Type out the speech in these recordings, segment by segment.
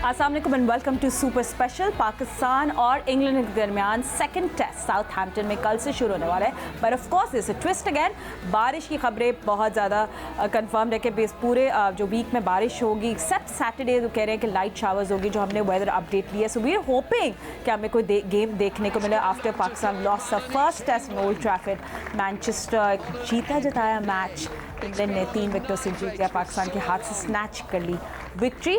अस्सलाम वालेकुम and welcome to super special. Pakistan और इंग्लैंड के दरमियान सेकंड टेस्ट साउथहैम्पटन में कल से शुरू होने वाला है, but of course it's a twist again. बारिश की खबरें बहुत ज़्यादा कंफर्म है कि इस पूरे जो वीक में बारिश होगी, एक्सेप्ट सैटरडे जो कह रहे हैं कि लाइट शावर्स होगी, जो हमने वेदर अपडेट लिया। सो वी आर होपिंग कि हमें कोई गेम देखने को मिले after Pakistan lost the first test in old Trafford. Manchester जीता जताया मैच, इंग्लैंड ने 3 विकेटों से जीत गया, पाकिस्तान के हाथ से स्नैच कर ली विक्ट्री।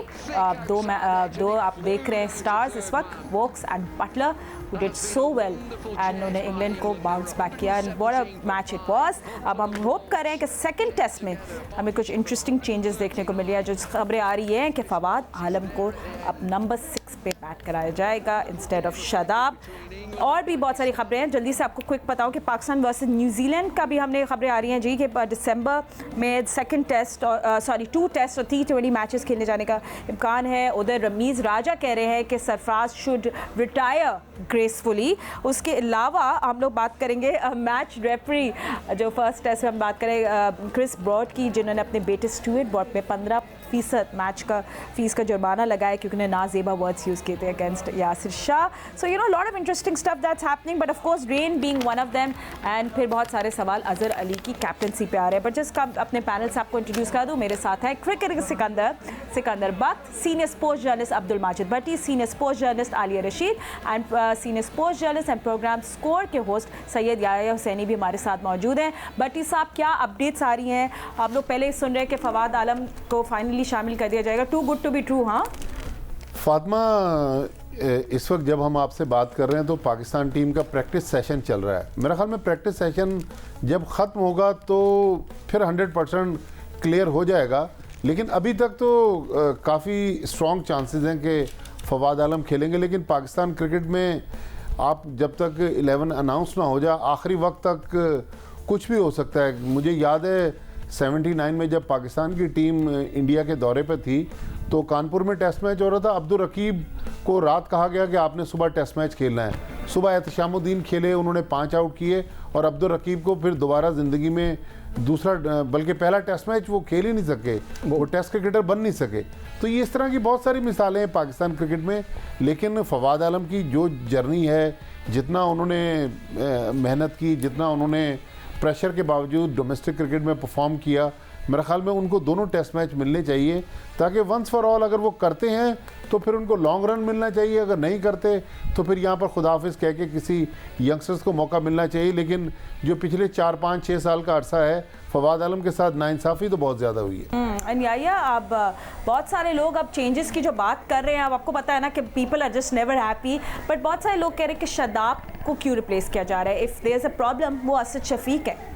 दो आप देख रहे हैं स्टार्स इस वक्त, Woakes and Butler who did so well and उन्होंने इंग्लैंड को बाउंस बैक किया and what a match it was. अब हम होप कर रहे हैं कि सेकंड टेस्ट में हमें कुछ इंटरेस्टिंग चेंजेस देखने को मिली है। जो खबरें आ रही हैं कि फवाद आलम को अब नंबर 6 पे बैट कराया जाएगा इंस्टेड ऑफ शादाब। और भी बहुत सारी खबरें हैं, जल्दी से आपको क्विक बताऊं कि पाकिस्तान वर्सेस न्यूजीलैंड का भी हमने खबरें आ रही हैं जी कि दिसंबर में सेकंड टेस्ट और 2 टेस्ट और T20 मैचेस खेलने जाने का इम्कान है। उधर रमीज़ राजा कह रहे हैं कि सरफराज शुड रिटायर ग्रेसफुली। उसके अलावा हम लोग बात करेंगे मैच रेफरी, जो फर्स्ट टेस्ट में हम बात करें क्रिस ब्रॉड की, जिन्होंने अपने बेटे स्टुअर्ट ब्रॉड पे 15% मैच का फीस का जुर्माना लगाया क्योंकि उन्होंने नाजेबा वर्ड्स यूज़ किए थे against Yasir Shah. So you know lot of interesting stuff that's happening, but of course rain being one of them. And फिर बहुत सारे सवाल अजहर अली की कैप्टनसी पे आ रहे हैं। बट जस्ट अपने पैनल से आपको इंट्रोड्यूस कर दूँ, मेरे साथ है cricket Sikandar Bakht, senior sports journalist Abdul Majid Bhatti, senior sports journalist Aliya Rashid and senior sports journalist and programme score के होस्ट सैयद याया हुसैनी भी हमारे साथ मौजूद हैं। भट्टी साहब, क्या अपडेट्स आ रही हैं? आप लोग पहले सुन रहे हैं कि फवाद आलम को फाइनली शामिल कर दिया जाएगा। Too good to be true. हाँ फातिमा, इस वक्त जब हम आपसे बात कर रहे हैं तो पाकिस्तान टीम का प्रैक्टिस सेशन चल रहा है। मेरा ख्याल में प्रैक्टिस सेशन जब ख़त्म होगा तो फिर 100% क्लियर हो जाएगा, लेकिन अभी तक तो काफ़ी स्ट्रॉन्ग चांसेस हैं कि फवाद आलम खेलेंगे। लेकिन पाकिस्तान क्रिकेट में आप जब तक 11 अनाउंस ना हो जाए, आखिरी वक्त तक कुछ भी हो सकता है। मुझे याद है 79 में जब पाकिस्तान की टीम इंडिया के दौरे पर थी तो कानपुर में टेस्ट मैच हो रहा था। अब्दुल रकीब को रात कहा गया कि आपने सुबह टेस्ट मैच खेलना है। सुबह एहतशामुद्दीन खेले, उन्होंने 5 आउट किए और अब्दुल रकीब को फिर दोबारा ज़िंदगी में दूसरा बल्कि पहला टेस्ट मैच वो खेल ही नहीं सके, वो टेस्ट क्रिकेटर बन नहीं सके। तो ये इस तरह की बहुत सारी मिसालें हैं पाकिस्तान क्रिकेट में। लेकिन फवाद आलम की जो जर्नी है, जितना उन्होंने मेहनत की, जितना उन्होंने प्रेशर के बावजूद डोमेस्टिक क्रिकेट में परफॉर्म किया, मेरा ख्याल में उनको दोनों टेस्ट मैच मिलने चाहिए, ताकि वंस फॉर ऑल अगर वो करते हैं तो फिर उनको लॉन्ग रन मिलना चाहिए। अगर नहीं करते तो फिर यहाँ पर खुदाफिज कह के किसी यंगस्टर्स को मौका मिलना चाहिए। लेकिन जो पिछले 4, 5, 6 साल का अरसा है, फवाद आलम के साथ नाइंसाफ़ी तो बहुत ज़्यादा हुई है। याया, अब बहुत सारे लोग अब चेंजेस की जो बात कर रहे हैं, अब आपको पता है ना कि people are just never happy, but बहुत सारे लोग कह रहे हैं कि शादाब को क्यों रिप्लेस किया जा रहा है? If there is a problem, वो असद शफीक है।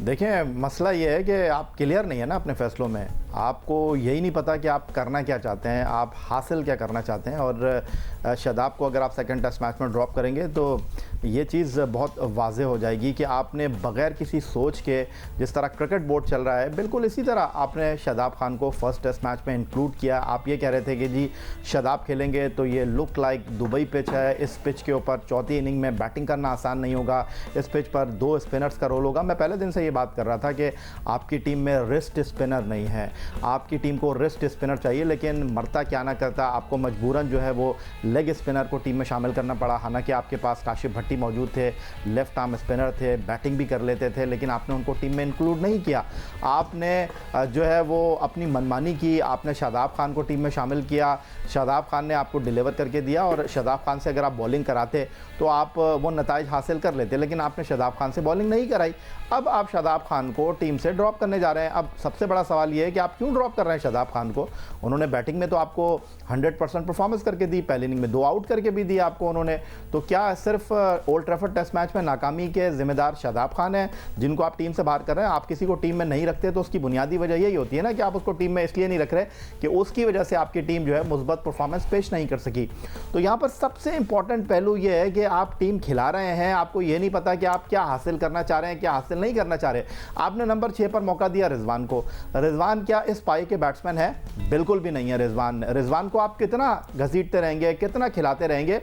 देखिए, मसला ये है कि आप क्लियर नहीं है ना अपने फ़ैसलों में। आपको यही नहीं पता कि आप करना क्या चाहते हैं, आप हासिल क्या करना चाहते हैं। और शादाब को अगर आप सेकंड टेस्ट मैच में ड्रॉप करेंगे तो ये चीज़ बहुत वाज़ेह हो जाएगी कि आपने बग़ैर किसी सोच के, जिस तरह क्रिकेट बोर्ड चल रहा है, बिल्कुल इसी तरह आपने शादाब खान को फर्स्ट टेस्ट मैच में इंक्लूड किया। आप ये कह रहे थे कि जी शादाब खेलेंगे तो ये लुक लाइक दुबई पिच है, इस पिच के ऊपर चौथी इनिंग में बैटिंग करना आसान नहीं होगा, इस पिच पर 2 स्पिनर्स का रोल होगा। मैं पहले दिन से ये बात कर रहा था कि आपकी टीम में रिस्ट स्पिनर नहीं है, आपकी टीम को रिस्ट स्पिनर चाहिए। लेकिन मरता क्या ना करता, आपको मजबूरन जो है वो लेग स्पिनर को टीम में शामिल करना पड़ा। हालांकि आपके पास काशिफ भट्टी मौजूद थे, लेफ्ट आर्म स्पिनर थे, बैटिंग भी कर लेते थे, लेकिन आपने उनको टीम में इंक्लूड नहीं किया। आपने जो है वो अपनी मनमानी की, आपने शादाब खान को टीम में शामिल किया। शादाब खान ने आपको डिलीवर करके दिया और शादाब खान से अगर आप बॉलिंग कराते तो आप वो नताइज हासिल कर लेते, लेकिन आपने शादाब खान से बॉलिंग नहीं कराई। अब आप शादाब खान को टीम से ड्रॉप करने जा रहे हैं। अब सबसे बड़ा सवाल ये है कि आप क्यों ड्रॉप कर रहे हैं शादाब खान को? उन्होंने बैटिंग में तो आपको 100% परफॉर्मेंस करके दी, पहली इनिंग में 2 आउट करके भी दिया आपको उन्होंने। तो क्या सिर्फ ओल्ड ट्रैफर्ड टेस्ट मैच में नाकामी के जिम्मेदार शादाब खान हैं जिनको आप टीम से बाहर कर रहे हैं? आप किसी को टीम में नहीं रखते तो उसकी बुनियादी वजह यही होती है ना कि आप उसको टीम में इसलिए नहीं रख रहे कि उसकी वजह से आपकी टीम जो है मुस्बत परफॉर्मेंस पेश नहीं कर सकी। तो यहाँ पर सबसे इंपॉर्टेंट पहलू ये है कि आप टीम खिला रहे हैं, आपको ये नहीं पता कि आप क्या हासिल करना चाह रहे हैं, क्या हासिल नहीं करना चाह रहे। आपने नंबर 6 पर मौका दिया रिजवान को। रिजवान क्या इस पाई के बैट्समैन है? बिल्कुल भी नहीं है रिजवान। रिजवान को आप कितना घसीटते रहेंगे, कितना खिलाते रहेंगे?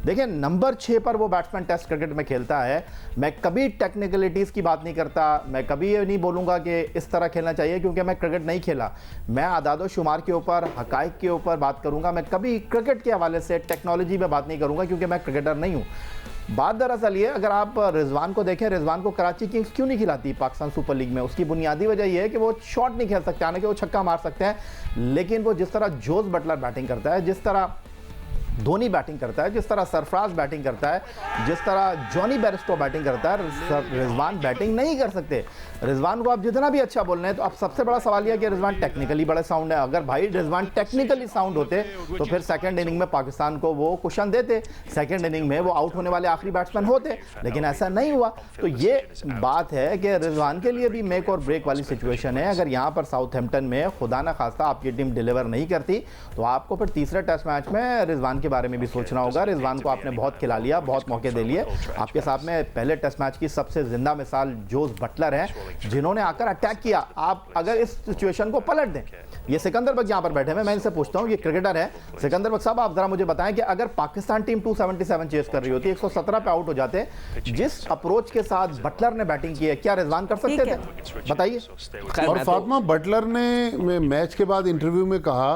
देखिए नंबर 6 पर वो बैट्समैन टेस्ट क्रिकेट में खेलता है। मैं कभी टेक्निकलिटीज़ की बात नहीं करता, मैं कभी ये नहीं बोलूँगा कि इस तरह खेलना चाहिए, क्योंकि मैं क्रिकेट नहीं खेला। मैं आदादो शुमार के ऊपर, हकाइक के ऊपर बात करूँगा। मैं कभी क्रिकेट के हवाले से टेक्नोलॉजी में बात नहीं करूँगा, क्योंकि मैं क्रिकेटर नहीं हूँ। बात दरअसल ये, अगर आप रिजवान को देखें, रिजवान को कराची किंग्स क्यों नहीं खिलाती पाकिस्तान सुपर लीग में? उसकी बुनियादी वजह यह है कि वो शॉट नहीं खेल सकते, हालांकि वो छक्का मार सकते हैं, लेकिन वो जिस तरह जोस बटलर बैटिंग करता है, जिस तरह धोनी बैटिंग करता है, जिस तरह सरफराज बैटिंग करता है, जिस तरह जॉनी बेरिस्टो बैटिंग करता है, रिजवान बैटिंग नहीं कर सकते। रिजवान को आप जितना भी अच्छा बोल रहे हैं, तो अब सबसे बड़ा सवाल यह कि रिजवान टेक्निकली बड़ा साउंड है। अगर भाई रिजवान टेक्निकली साउंड होते तो फिर सेकंड इनिंग में पाकिस्तान को वो कुशन देते, सेकंड इनिंग में वो आउट होने वाले आखिरी बैट्समैन होते, लेकिन ऐसा नहीं हुआ। तो ये बात है कि रिजवान के लिए भी मेक और ब्रेक वाली सिचुएशन है। अगर यहाँ पर साउथहैम्पटन में खुदा ना खास्ता आपकी टीम डिलीवर नहीं करती, तो आपको फिर तीसरे टेस्ट मैच में रिजवान के बारे में भी सोचना होगा। रिजवान को आपने बहुत खिला लिया, बहुत मौके दे लिए। आपके साथ में पहले टेस्ट मैच की सबसे जिंदा मिसाल जोस बटलर है, जिन्होंने आकर अटैक किया। आप अगर इस सिचुएशन को पलट दें, ये सिकंदर बख्श यहाँ पर बैठे हैं, मैं इनसे पूछता हूँ, ये क्रिकेटर है, सिकंदर बख्श साहब, आप जरा मुझे बताएं कि अगर पाकिस्तान टीम 277 चेस कर रही होती, 117 पे आउट हो जाते, जिस अप्रोच के साथ बटलर ने बैटिंग की है, क्या रिजवान कर सकते थे? बताइए। और फातिमा, बटलर ने मैच के बाद इंटरव्यू में कहा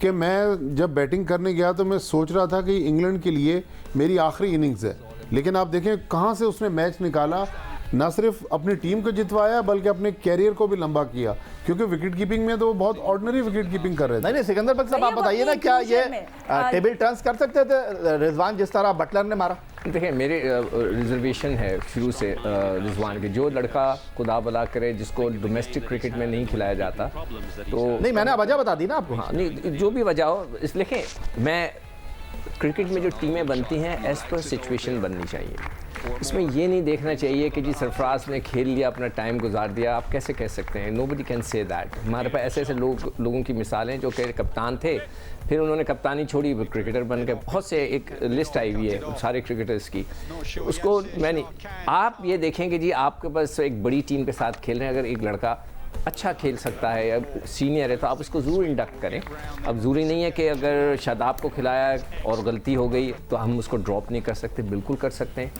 कि मैं जब बैटिंग करने गया तो मैं सोच रहा था कि इंग्लैंड के लिए मेरी आखिरी इनिंग्स है, लेकिन आप देखें कहां से उसने मैच निकाला। ना सिर्फ अपनी टीम को जितवाया, बल्कि अपने कैरियर को भी लंबा किया, क्योंकि विकेट कीपिंग में तो वो बहुत ऑर्डिनरी विकेट कीपिंग कर रहे थे। नहीं सिकंदर बख्श साहब, आप बताइए ना, क्या ये टेबल टर्न्स कर सकते थे रिजवान जिस तरह बटलर ने मारा? देखिए, मेरे रिजर्वेशन है शुरू से रिजवान के। जो लड़का खुदा भला करे जिसको डोमेस्टिक क्रिकेट में नहीं खिलाया जाता, तो नहीं, मैंने वजह बता दी ना आपको। हाँ, नहीं, जो भी वजह हो, इस लिखें, मैं क्रिकेट में जो टीमें बनती हैं एज पर सिचुएशन बननी चाहिए। इसमें ये नहीं देखना चाहिए कि जी सरफराज ने खेल लिया, अपना टाइम गुजार दिया। आप कैसे कह सकते हैं? Nobody can say that. हमारे पास ऐसे ऐसे लोगों की मिसालें जो कि कप्तान थे, फिर उन्होंने कप्तानी छोड़ी, क्रिकेटर बन के। बहुत से एक लिस्ट आई हुई है सारे क्रिकेटर्स की, उसको मैं नहीं। आप ये देखें कि जी आपके पास एक बड़ी टीम के साथ खेल रहे हैं, अगर एक लड़का अच्छा खेल सकता है या सीनियर है तो आप उसको ज़रूर इंडक्ट करें। अब ज़रूरी नहीं है कि अगर शादाब को खिलाया और गलती हो गई तो हम उसको ड्रॉप नहीं कर सकते, बिल्कुल कर सकते हैं।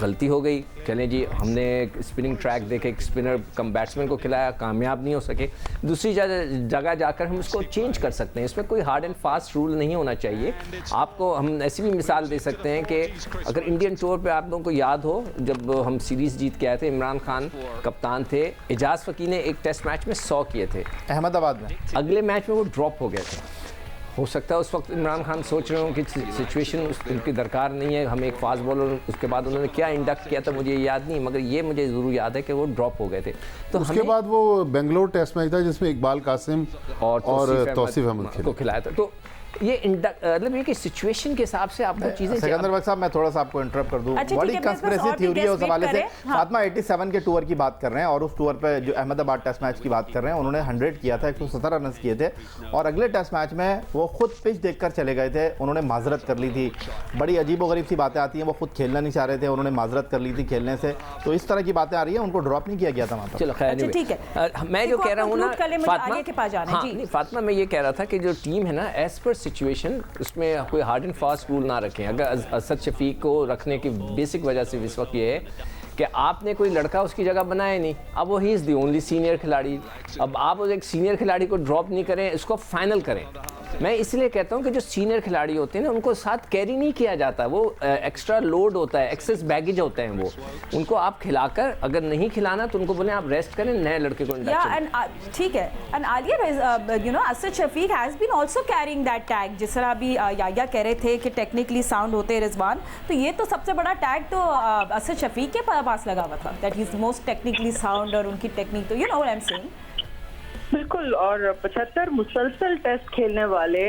गलती हो गई, चलें जी, हमने स्पिनिंग ट्रैक देखे, एक स्पिनर कम बैट्समैन को खिलाया, कामयाब नहीं हो सके, दूसरी जगह जाकर हम उसको चेंज कर सकते हैं। इसमें कोई हार्ड एंड फास्ट रूल नहीं होना चाहिए। आपको हम ऐसी भी मिसाल दे सकते हैं कि अगर इंडियन टूर पे आप लोगों को याद हो, जब हम सीरीज़ जीत के आए थे, इमरान खान कप्तान थे, एजाज फ़कीर ने एक टेस्ट मैच में 100 किए थे अहमदाबाद में। अगले मैच में वो ड्रॉप हो गए थे। हो सकता है उस वक्त इमरान खान सोच रहे हो कि सिचुएशन उनकी दरकार नहीं है, हम एक फास्ट बॉलर। उसके बाद उन्होंने क्या इंडक्ट किया था मुझे याद नहीं, मगर ये मुझे ज़रूर याद है कि वो ड्रॉप हो गए थे। तो उसके बाद वो बेंगलोर टेस्ट मैच था जिसमें इकबाल कासिम और तौसीफ अहमद को खिलाया था। तो ये मतलब ये कि सिचुएशन के हिसाब से आपको चीजें। सिकंदर बख्श साहब, मैं थोड़ा सा आपको इंटरप्ट कर दूं। बड़ी कंस्पिरेसी थ्योरी है उस हवाले से। फातिमा 87 के टूर की बात कर रहे हैं, और उस टूर पे जो अहमदाबाद टेस्ट मैच की बात कर रहे हैं, उन्होंने 100 किया था, 117 रन किए थे, और अगले टेस्ट मैच में वो खुद पिच देखकर चले गए थे, उन्होंने माजरत कर ली थी। बड़ी अजीबोगरीब सी बातें आती हैं, वो खुद खेलना नहीं चाह रहे थे, उन्होंने माजरत कर ली थी खेलने से। तो इस तरह की बातें आ रही है, उनको ड्रॉप नहीं किया गया था वहाँ पर। चलो खैर, ठीक है। मैं जो कह रहा हूँ ना फातिमा, मैं ये कह रहा था कि जो टीम है ना, एज पर सिचुएशन, उसमें कोई हार्ड एंड फास्ट रूल ना रखें। अगर असद शफीक को रखने की बेसिक वजह से इस वक्त ये है कि आपने कोई लड़का उसकी जगह बनाया नहीं, अब वो he is the only senior खिलाड़ी। अब आप उस एक सीनियर खिलाड़ी को ड्रॉप नहीं करें, इसको फाइनल करें। मैं इसलिए कहता हूं कि जो सीनियर खिलाड़ी होते हैं ना, उनको साथ कैरी नहीं किया जाता, वो एक्स्ट्रा लोड होता है, एक्सेस बैगेज होते हैं वो। उनको आप खिलाकर, अगर नहीं खिलाना तो उनको बोले आप रेस्ट करें, नए लड़के को ठीक है। And Aliya, you know, Asad Shafiq has been also carrying that tag. जिस तरह अभी याया कह रहे थे कि टेक्निकली साउंड होते हैं रिजवान, तो ये तो सबसे बड़ा टैग तो असद शफीक के पास लगा हुआ था, that he is most technically sound, और उनकी टेक्निक तो you know what I am saying. बिल्कुल, और 75 मुसलसल टेस्ट खेलने वाले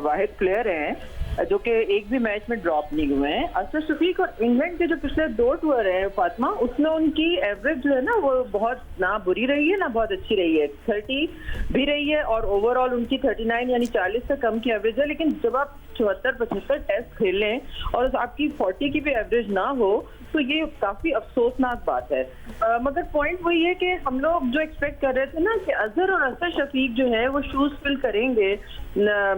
वाहिद प्लेयर हैं जो कि एक भी मैच में ड्रॉप नहीं हुए हैं। असद शफीक और इंग्लैंड के जो पिछले 2 टूर हैं फातिमा, उसमें उनकी एवरेज जो है ना, वो बहुत ना बुरी रही है ना बहुत अच्छी रही है। 30 भी रही है, और ओवरऑल उनकी 39 यानी 40 से कम की एवरेज है। लेकिन जब आप 74-75 टेस्ट खेल लें और आपकी 40 की भी एवरेज ना हो, तो ये काफी अफसोसनाक बात है। मगर पॉइंट वही है कि हम लोग जो एक्सपेक्ट कर रहे थे ना कि अजहर और असर शफीक जो है वो शूज फिल करेंगे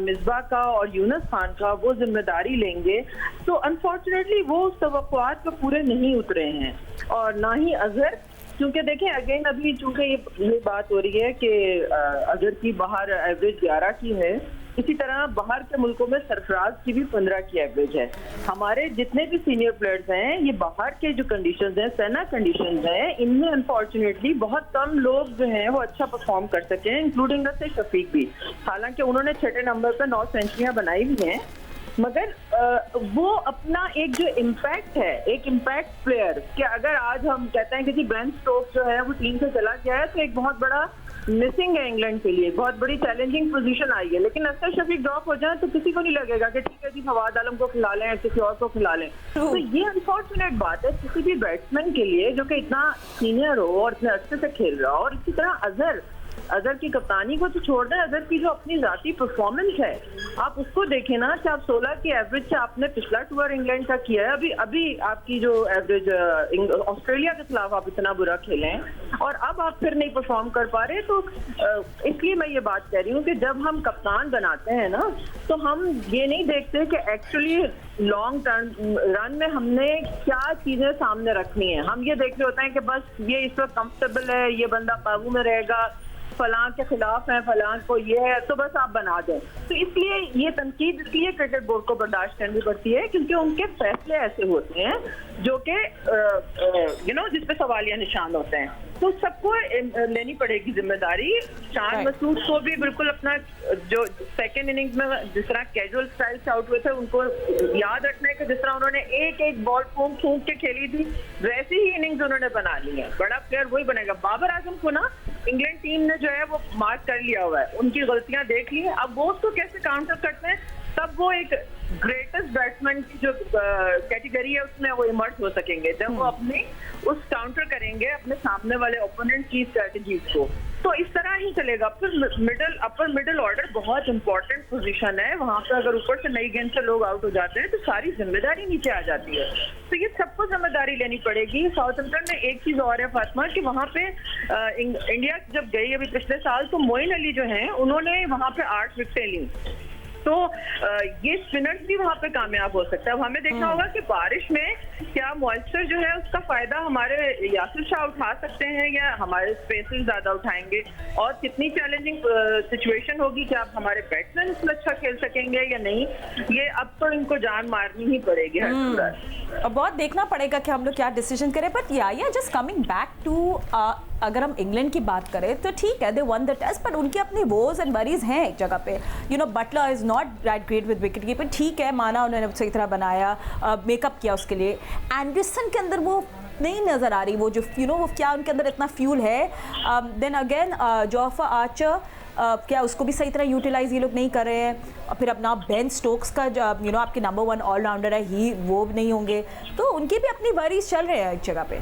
मिसबा का और यूनुस खान का, वो जिम्मेदारी लेंगे, तो अनफॉर्चुनेटली वो उस तवक्कुआत पर पूरे नहीं उतरे हैं और ना ही अजहर। क्योंकि देखें अगेन अभी चूंकि ये बात हो रही है कि अजहर की बाहर एवरेज 11 की है, इसी तरह बाहर के मुल्कों में सरफराज की भी 15 की एवरेज है। हमारे जितने भी सीनियर प्लेयर्स हैं, ये बाहर के जो कंडीशंस हैं, सेना कंडीशंस हैं, इनमें अनफॉर्चुनेटली बहुत कम लोग जो हैं वो अच्छा परफॉर्म कर सके हैं, इंक्लूडिंग असर शफीक भी। हालांकि उन्होंने 6 नंबर पर 9 सेंचुरियां बनाई हुई हैं, मगर वो अपना एक जो इम्पैक्ट है, एक इम्पैक्ट प्लेयर, कि अगर आज हम कहते हैं कि जी बेन स्टोक्स जो है वो टीम से चला गया है, तो एक बहुत बड़ा मिसिंग है इंग्लैंड के लिए, बहुत बड़ी चैलेंजिंग पोजीशन आई है। लेकिन असर शफीक ड्रॉप हो जाए तो किसी को नहीं लगेगा कि ठीक है जी फवाद आलम को खिला लें, किसी और को खिला लें। तो ये अनफॉर्चुनेट बात है किसी भी बैट्समैन के लिए जो कि इतना सीनियर हो और इतने अच्छे से खेल रहा हो। और इसी तरह अजहर की कप्तानी को तो छोड़ दें, अजहर की जो अपनी जाती परफॉर्मेंस है आप उसको देखें ना कि आप 16 की एवरेज से आपने पिछला टूर इंग्लैंड का किया है, अभी आपकी जो एवरेज ऑस्ट्रेलिया के खिलाफ आप इतना बुरा खेले हैं और अब आप फिर नहीं परफॉर्म कर पा रहे। तो इसलिए मैं ये बात कह रही हूँ कि जब हम कप्तान बनाते हैं ना, तो हम ये नहीं देखते कि एक्चुअली लॉन्ग टर्म रन में हमने क्या चीजें सामने रखनी है। हम ये देख रहे होते हैं कि बस ये इस वक्त कंफर्टेबल है, ये बंदा काबू में रहेगा, फलां के खिलाफ है, फलां को ये है, तो बस आप बना दें। तो इसलिए ये तनकीद इसलिए क्रिकेट बोर्ड को बर्दाश्त करनी पड़ती है क्योंकि उनके फैसले ऐसे होते हैं जो कि जिस पे सवालिया निशान होते हैं। तो सबको लेनी पड़ेगी जिम्मेदारी। शान मसूद को भी बिल्कुल अपना जो सेकेंड इनिंग्स में जिस तरह कैजुअल स्टाइल से आउट हुए थे, उनको याद रखना है कि जिस तरह उन्होंने एक बॉल फूंक के खेली थी, वैसी ही इनिंग्स उन्होंने बना ली है। बड़ा प्लेयर वही बनेगा। बाबर आजम को ना इंग्लैंड टीम ने जो है वो मार्क कर लिया हुआ है, उनकी गलतियां देख ली है, अब वो उसको कैसे काउंटर करते हैं, तब वो एक ग्रेटेस्ट बैट्समैन की जो कैटेगरी है उसमें वो इमर्ज हो सकेंगे, जब वो अपने उस काउंटर करेंगे अपने सामने वाले ओपोनेंट की स्ट्रेटजीज को। तो इस तरह ही चलेगा। फिर अपर मिडिल ऑर्डर बहुत इंपॉर्टेंट पोजीशन है, वहां पर अगर ऊपर से नई गेंद से लोग आउट हो जाते हैं तो सारी जिम्मेदारी नीचे आ जाती है। तो ये सबको जिम्मेदारी लेनी पड़ेगी। साउथहैम्पटन में एक चीज और है फातिमा कि वहां पे इंडिया जब गई अभी पिछले साल, तो मोइन अली जो है उन्होंने वहां पे 8 विकेटें ली। तो ये स्पिनर्स भी वहां पे कामयाब हो सकता है। अब हमें देखना होगा कि बारिश में क्या मॉइस्चर जो है उसका फायदा हमारे यासिर शाह उठा सकते हैं या हमारे स्पेसर्स ज्यादा उठाएंगे, और कितनी चैलेंजिंग सिचुएशन होगी कि आप हमारे बैट्समैन इसमें अच्छा खेल सकेंगे या नहीं। ये अब तो इनको जान मारनी ही पड़ेगी हर सूरत। और बहुत देखना पड़ेगा कि हम लोग क्या डिसीजन करें। बट या जस्ट कमिंग बैक टू, अगर हम इंग्लैंड की बात करें तो ठीक है, they won the test, but उनकी अपनी वोज एंड वरीज हैं एक जगह पे। Butler is not that great with wicket keeper, ठीक है, माना उन्होंने सही तरह बनाया, मेकअप किया उसके लिए। एंडरसन के अंदर वो नहीं नज़र आ रही, वो जो वो क्या उनके अंदर इतना फ्यूल है। देन अगेन जोफा आर्चर, क्या उसको भी सही तरह यूटिलाइज ये लोग नहीं कर रहे हैं। फिर अपना बेन स्टोक्स का जो आपके नंबर 1 ऑलराउंडर है, वो नहीं होंगे, तो उनकी भी अपनी वरीज चल रहे हैं एक जगह पे।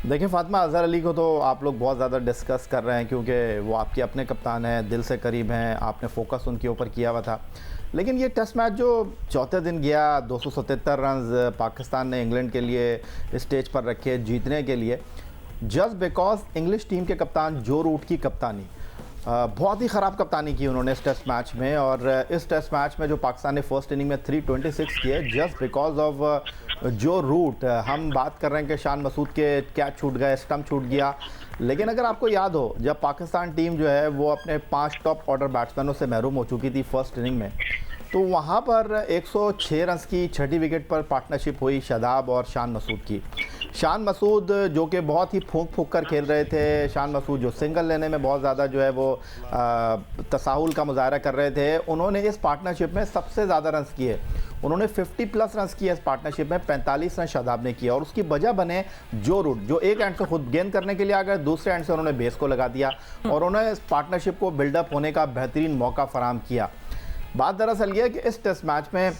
देखिए फातिमा, अजहर अली को तो आप लोग बहुत ज़्यादा डिस्कस कर रहे हैं क्योंकि वो आपके अपने कप्तान हैं, दिल से करीब हैं, आपने फोकस उनके ऊपर किया हुआ था। लेकिन ये टेस्ट मैच जो चौथे दिन गया, 277 रन पाकिस्तान ने इंग्लैंड के लिए स्टेज पर रखे जीतने के लिए, जस्ट बिकॉज इंग्लिश टीम के कप्तान जो रूट की कप्तानी, बहुत ही ख़राब कप्तानी की उन्होंने इस टेस्ट मैच में। और इस टेस्ट मैच में जो पाकिस्तान ने फर्स्ट इनिंग में 326 किए, जस्ट बिकॉज ऑफ जो रूट। हम बात कर रहे हैं कि शान मसूद के कैच छूट गए, स्टंप छूट गया, लेकिन अगर आपको याद हो, जब पाकिस्तान टीम जो है वो अपने 5 टॉप ऑर्डर बैट्समैनों से महरूम हो चुकी थी फर्स्ट इनिंग में, तो वहाँ पर 106 रन की छठी विकेट पर पार्टनरशिप हुई शादाब और शान मसूद की। शान मसूद जो कि बहुत ही फूंक कर खेल रहे थे, शान मसूद जो सिंगल लेने में बहुत ज़्यादा जो है वो तसाहुल का मुजाहरा कर रहे थे, उन्होंने इस पार्टनरशिप में सबसे ज़्यादा रन किए। उन्होंने 50+ रन किए इस पार्टनरशिप में, 45 रन शादाब ने किया। और उसकी वजह बने जो रूट, जो एक एंड से खुद गेंद करने के लिए आ गए, दूसरे एंड से उन्होंने बेस को लगा दिया और उन्होंने इस पार्टनरशिप को बिल्डअप होने का बेहतरीन मौका फराहम किया। बात दरअसल ये है कि इस टेस्ट मैच में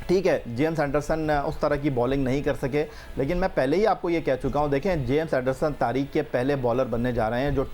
ठीक है, जेम्स एंडरसन उस तरह की बॉलिंग नहीं कर सके, लेकिन मैं पहले ही आपको ये कह चुका हूँ, देखें जेम्स एंडरसन तारीख के पहले बॉलर बनने जा रहे हैं जो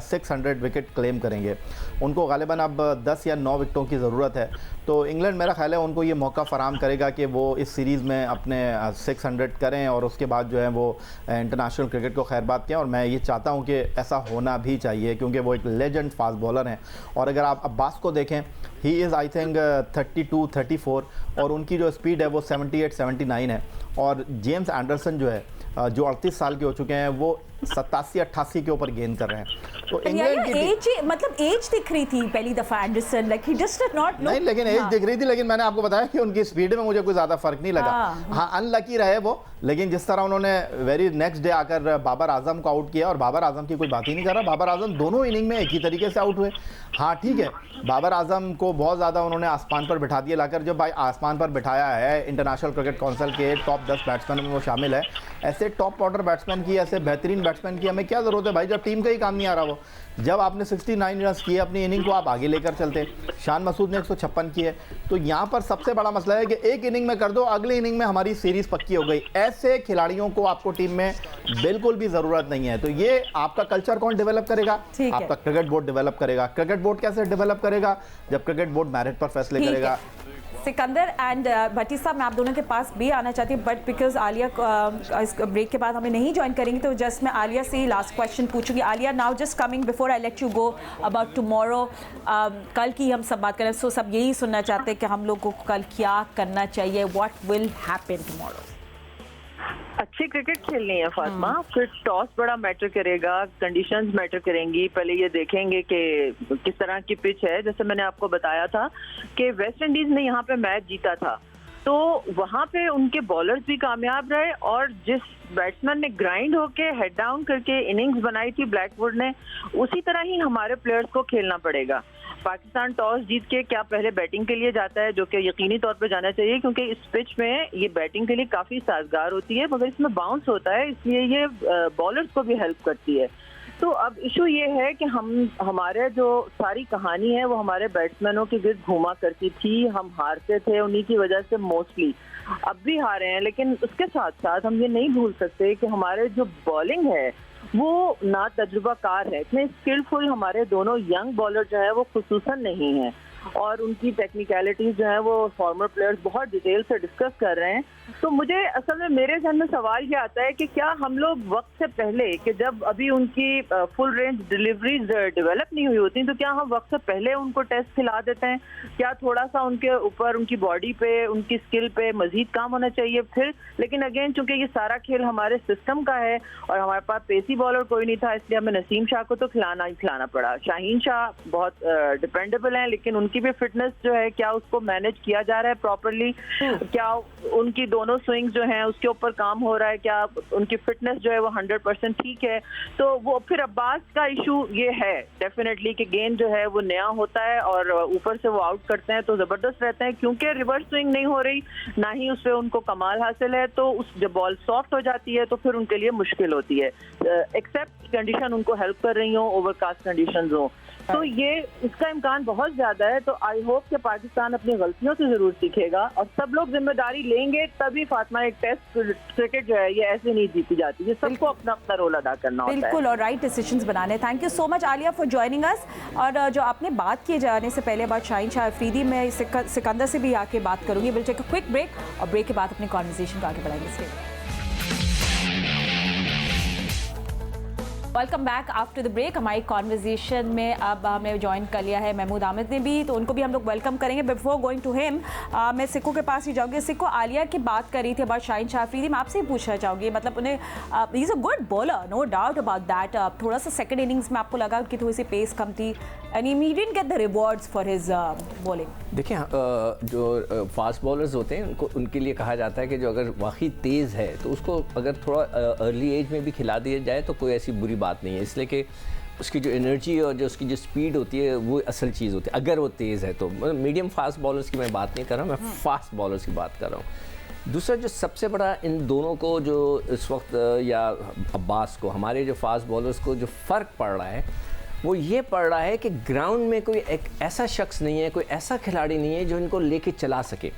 600 विकेट क्लेम करेंगे। उनको गालिबन अब 10 या 9 विकेटों की ज़रूरत है, तो इंग्लैंड मेरा ख्याल है उनको ये मौका फ़राहम करेगा कि वो इस सीरीज़ में अपने 600 करें और उसके बाद जो है वो इंटरनेशनल क्रिकेट को खैरबाद करें। और मैं ये चाहता हूँ कि ऐसा होना भी चाहिए, क्योंकि वो एक लेजेंड फास्ट बॉलर हैं। और अगर आप अब्बास को देखें, ही इज़ आई थिंक 32-34 और उनकी जो स्पीड है वो 78-79 है। और जेम्स एंडरसन जो है जो 38 साल के हो चुके हैं, वो 87-88 के ऊपर गेंद कर रहे हैं। तो इंग्लैंड की एज, मतलब एज दिख रही थी पहली दफा Anderson, like he just did not नहीं, लेकिन एज दिख रही थी, लेकिन मैंने आपको बताया कि उनकी स्पीड में मुझे कोई ज़्यादा फर्क नहीं लगा। हाँ, अनलकी रहे वो, लेकिन जिस तरह उन्होंने वेरी नेक्स्ट डे आकर बाबर आजम को आउट किया, और बाबर आजम की कोई बात ही नहीं कर रहा, बाबर आजम दोनों इनिंग में एक ही तरीके से आउट हुए। हाँ ठीक है, बाबर आजम को बहुत ज़्यादा उन्होंने आसमान पर बिठा दिया लाकर, जब भाई आसमान पर बिठाया है, इंटरनेशनल क्रिकेट काउंसिल के टॉप 10 बैट्समैन में वो शामिल है। ऐसे टॉप ऑर्डर बैट्समैन की, ऐसे बेहतरीन बैट्समैन की हमें क्या ज़रूरत है भाई, जब टीम का ही काम नहीं आ रहा। वो जब आपने 69 रन किए अपनी इनिंग को, आप आगे लेकर चलते। शान मसूद ने 156 किए। तो यहाँ पर सबसे बड़ा मसला है कि एक इनिंग में कर दो, अगले इनिंग में हमारी सीरीज़ पक्की हो गई। ऐसे खिलाड़ियों को आपको टीम में बिल्कुल भी ज़रूरत नहीं है। तो ये आपका कल्चर कौन डेवलप करेगा? आपका क्रिकेट बोर्ड डेवलप करेगा। क्रिकेट बोर्ड कैसे डेवलप करेगा? जब क्रिकेट बोर्ड मेरिट पर फैसले करेगा। सिकंदर एंड भट्टी साहब, मैं आप दोनों के पास भी आना चाहती हूँ, बट बिकॉज आलिया इस ब्रेक के बाद हमें नहीं ज्वाइन करेंगे, तो जस्ट मैं आलिया से ही लास्ट क्वेश्चन पूछूंगी। Alia, now just coming before I let you go about tomorrow, कल की हम सब बात करें, सो सब यही सुनना चाहते हैं कि हम लोग को कल क्या करना चाहिए, व्हाट विल हैपन टुमारो? अच्छी क्रिकेट खेलनी है फातिमा, फिर टॉस बड़ा मैटर करेगा, कंडीशंस मैटर करेंगी। पहले ये देखेंगे कि किस तरह की पिच है। जैसे मैंने आपको बताया था कि वेस्ट इंडीज ने यहाँ पे मैच जीता था, तो वहाँ पे उनके बॉलर्स भी कामयाब रहे, और जिस बैट्समैन ने ग्राइंड होके हेड डाउन करके इनिंग्स बनाई थी ब्लैकवुड ने, उसी तरह ही हमारे प्लेयर्स को खेलना पड़ेगा। पाकिस्तान टॉस जीत के क्या पहले बैटिंग के लिए जाता है, जो कि यकीनी तौर पे जाना चाहिए, क्योंकि इस पिच में ये बैटिंग के लिए काफ़ी साजगार होती है, मगर इसमें बाउंस होता है, इसलिए ये बॉलर्स को भी हेल्प करती है। तो अब इशू ये है कि हमारे जो सारी कहानी है वो हमारे बैट्समैनों के गिर्द घूमा करती थी। हम हारते थे उन्हीं की वजह से मोस्टली, अब भी हारे हैं, लेकिन उसके साथ साथ हम ये नहीं भूल सकते कि हमारे जो बॉलिंग है वो ना तजुर्बाकार है, इतने स्किलफुल हमारे दोनों यंग बॉलर जो है वो खुसूसन नहीं है, और उनकी टेक्निकलिटीज जो है वो फॉर्मर प्लेयर्स बहुत डिटेल से डिस्कस कर रहे हैं। तो मुझे असल में मेरे जहन में सवाल ये आता है कि क्या हम लोग वक्त से पहले, कि जब अभी उनकी फुल रेंज डिलीवरीज डेवलप नहीं हुई होती, तो क्या हम वक्त से पहले उनको टेस्ट खिला देते हैं? क्या थोड़ा सा उनके ऊपर, उनकी बॉडी पे, उनकी स्किल पे मजीद काम होना चाहिए फिर? लेकिन अगेन, चूंकि ये सारा खेल हमारे सिस्टम का है और हमारे पास पेसी बॉलर कोई नहीं था, इसलिए हमें नसीम शाह को तो खिलाना पड़ा। शाहीन शाह बहुत डिपेंडेबल हैं, लेकिन उनकी भी फिटनेस जो है, क्या उसको मैनेज किया जा रहा है प्रॉपरली? क्या उनकी दोनों स्विंग्स जो हैं उसके ऊपर काम हो रहा है? क्या उनकी फिटनेस जो है वो 100% ठीक है? तो वो फिर अब्बास का इशू ये है डेफिनेटली कि गेंद जो है वो नया होता है और ऊपर से वो आउट करते हैं तो ज़बरदस्त रहते हैं, क्योंकि रिवर्स स्विंग नहीं हो रही, ना ही उससे उनको कमाल हासिल है, तो उस जब बॉल सॉफ्ट हो जाती है तो फिर उनके लिए मुश्किल होती है, एक्सेप्ट कंडीशन उनको हेल्प कर रही हो, ओवरकास्ट कंडीशन हो। तो ये इसका इम्कान बहुत ज्यादा है। तो आई होप कि पाकिस्तान अपनी गलतियों से जरूर सीखेगा और सब लोग जिम्मेदारी लेंगे, तभी फातिमा एक टेस्ट क्रिकेट जो है ये ऐसे नहीं जीती जाती है, सबको अपना अपना रोल अदा करना होता है। बिल्कुल, और राइट डिसीजंस बनाने। Thank you so much Alia for joining अस। और जो आपने बात किए जाने से पहले बात शाहीन शाह अफरीदी, मैं सिकंदर से भी आके बात करूंगी। Will take a quick break और ब्रेक के बाद अपनी कॉन्वर्सेशन को आगे बढ़ाएंगे। Welcome back after the break. हमारी कॉन्वर्जेशन में अब हमें ज्वाइन कर लिया है महमूद आमिद ने भी, तो उनको भी हम लोग वेलकम करेंगे। बिफोर गोइंग टू हिम, मैं सिक्को के पास ही जाऊँगी। सिक्को, आलिया की बात कर रही थी अबाउट शाहीन शाह अफरीदी, मैं आपसे ही पूछना चाहूँगी, मतलब उन्हें ही is a good bowler, no doubt about that. थोड़ा सा सेकंड इनिंग्स में आपको लगा कि थोड़ी सी पेस कम थी and he didn't get the rewards for his bowling. देखिए, जो फास्ट बॉलर्स होते हैं उनके लिए कहा जाता है कि जो अगर वाकई तेज़ है तो उसको अगर थोड़ा अर्ली एज में भी खिला दिया जाए तो कोई ऐसी बुरी बात नहीं है, इसलिए कि उसकी जो एनर्जी और जो उसकी जो स्पीड होती है वो असल चीज़ होती है अगर वो तेज़ है तो। मीडियम फास्ट बॉलर्स की मैं बात नहीं कर रहा हूँ, मैं फास्ट बॉलर्स की बात कर रहा हूँ। दूसरा जो सबसे बड़ा इन दोनों को जो इस वक्त, या अब्बास को, हमारे जो फास्ट बॉलर्स को जो फ़र्क पड़ रहा है वो ये पड़ रहा है कि ग्राउंड में कोई एक ऐसा शख्स नहीं है, कोई ऐसा खिलाड़ी नहीं है जो इनको लेके चला सके।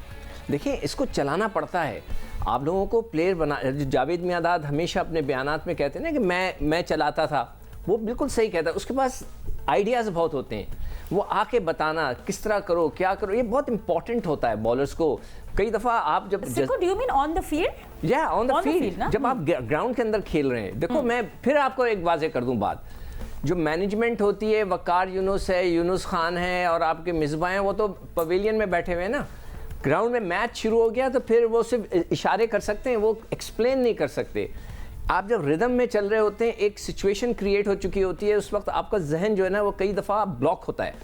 देखिए, इसको चलाना पड़ता है। आप लोगों को प्लेयर बना, जावेद मियांदाद हमेशा अपने बयानात में कहते हैं ना कि मैं चलाता था, वो बिल्कुल सही कहता है, उसके पास आइडियाज़ बहुत होते हैं, वो आके बताना किस तरह करो क्या करो, ये बहुत इंपॉर्टेंट होता है बॉलर्स को। कई दफ़ा आप जब सिक्को, do you mean on the field? या on the On the field field ना? जब आप ग्राउंड के अंदर खेल रहे हैं, देखो मैं फिर आपको एक वाजे कर दूं बात, जो मैनेजमेंट होती है, वकार यूनुस है, यूनुस खान है और आपके मिसबा हैं, वो तो पवेलियन में बैठे हुए हैं ना। ग्राउंड में मैच शुरू हो गया तो फिर वो सिर्फ इशारे कर सकते हैं, वो एक्सप्लेन नहीं कर सकते। आप जब रिदम में चल रहे होते हैं, एक सिचुएशन क्रिएट हो चुकी होती है, उस वक्त आपका जहन जो है ना वो कई दफ़ा ब्लॉक होता है।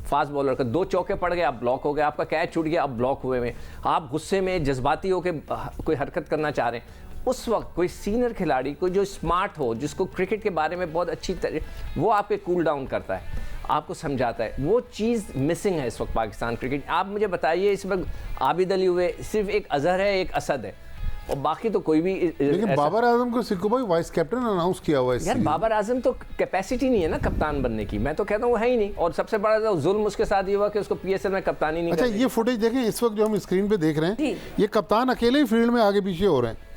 फास्ट बॉलर का 2 चौके पड़ गए, आप ब्लॉक हो गए, आपका कैच छूट गया, आप ब्लॉक हुए में, आप गुस्से में जज्बाती हो के कोई हरकत करना चाह रहे हैं। उस वक्त कोई सीनियर खिलाड़ी, कोई जो स्मार्ट हो, जिसको क्रिकेट के बारे में बहुत अच्छी तरह, वो आपके कूल डाउन करता है, आपको समझाता है। वो चीज़ मिसिंग है इस वक्त पाकिस्तान क्रिकेट। आप मुझे बताइए, इस वक्त आबिद अली हुए, सिर्फ एक अजहर है, एक असद है, और बाकी तो कोई भी। लेकिन बाबर आजम को सिक्को भाई वाइस कैप्टन अनाउंस किया हुआ है। यार बाबर आजम तो कैपेसिटी नहीं है ना कप्तान बनने की, मैं तो कहता हूँ वो है ही नहीं। और सबसे बड़ा जो जुल्म उसके साथ ये हुआ कि उसको पीएसएल में कप्तानी नहीं अच्छा, करने ये फुटेज देखें इस वक्त जो हम स्क्रीन पे देख रहे हैं, जी। ये कप्तान अकेले ही फील्ड में आगे पीछे हो रहे हैं।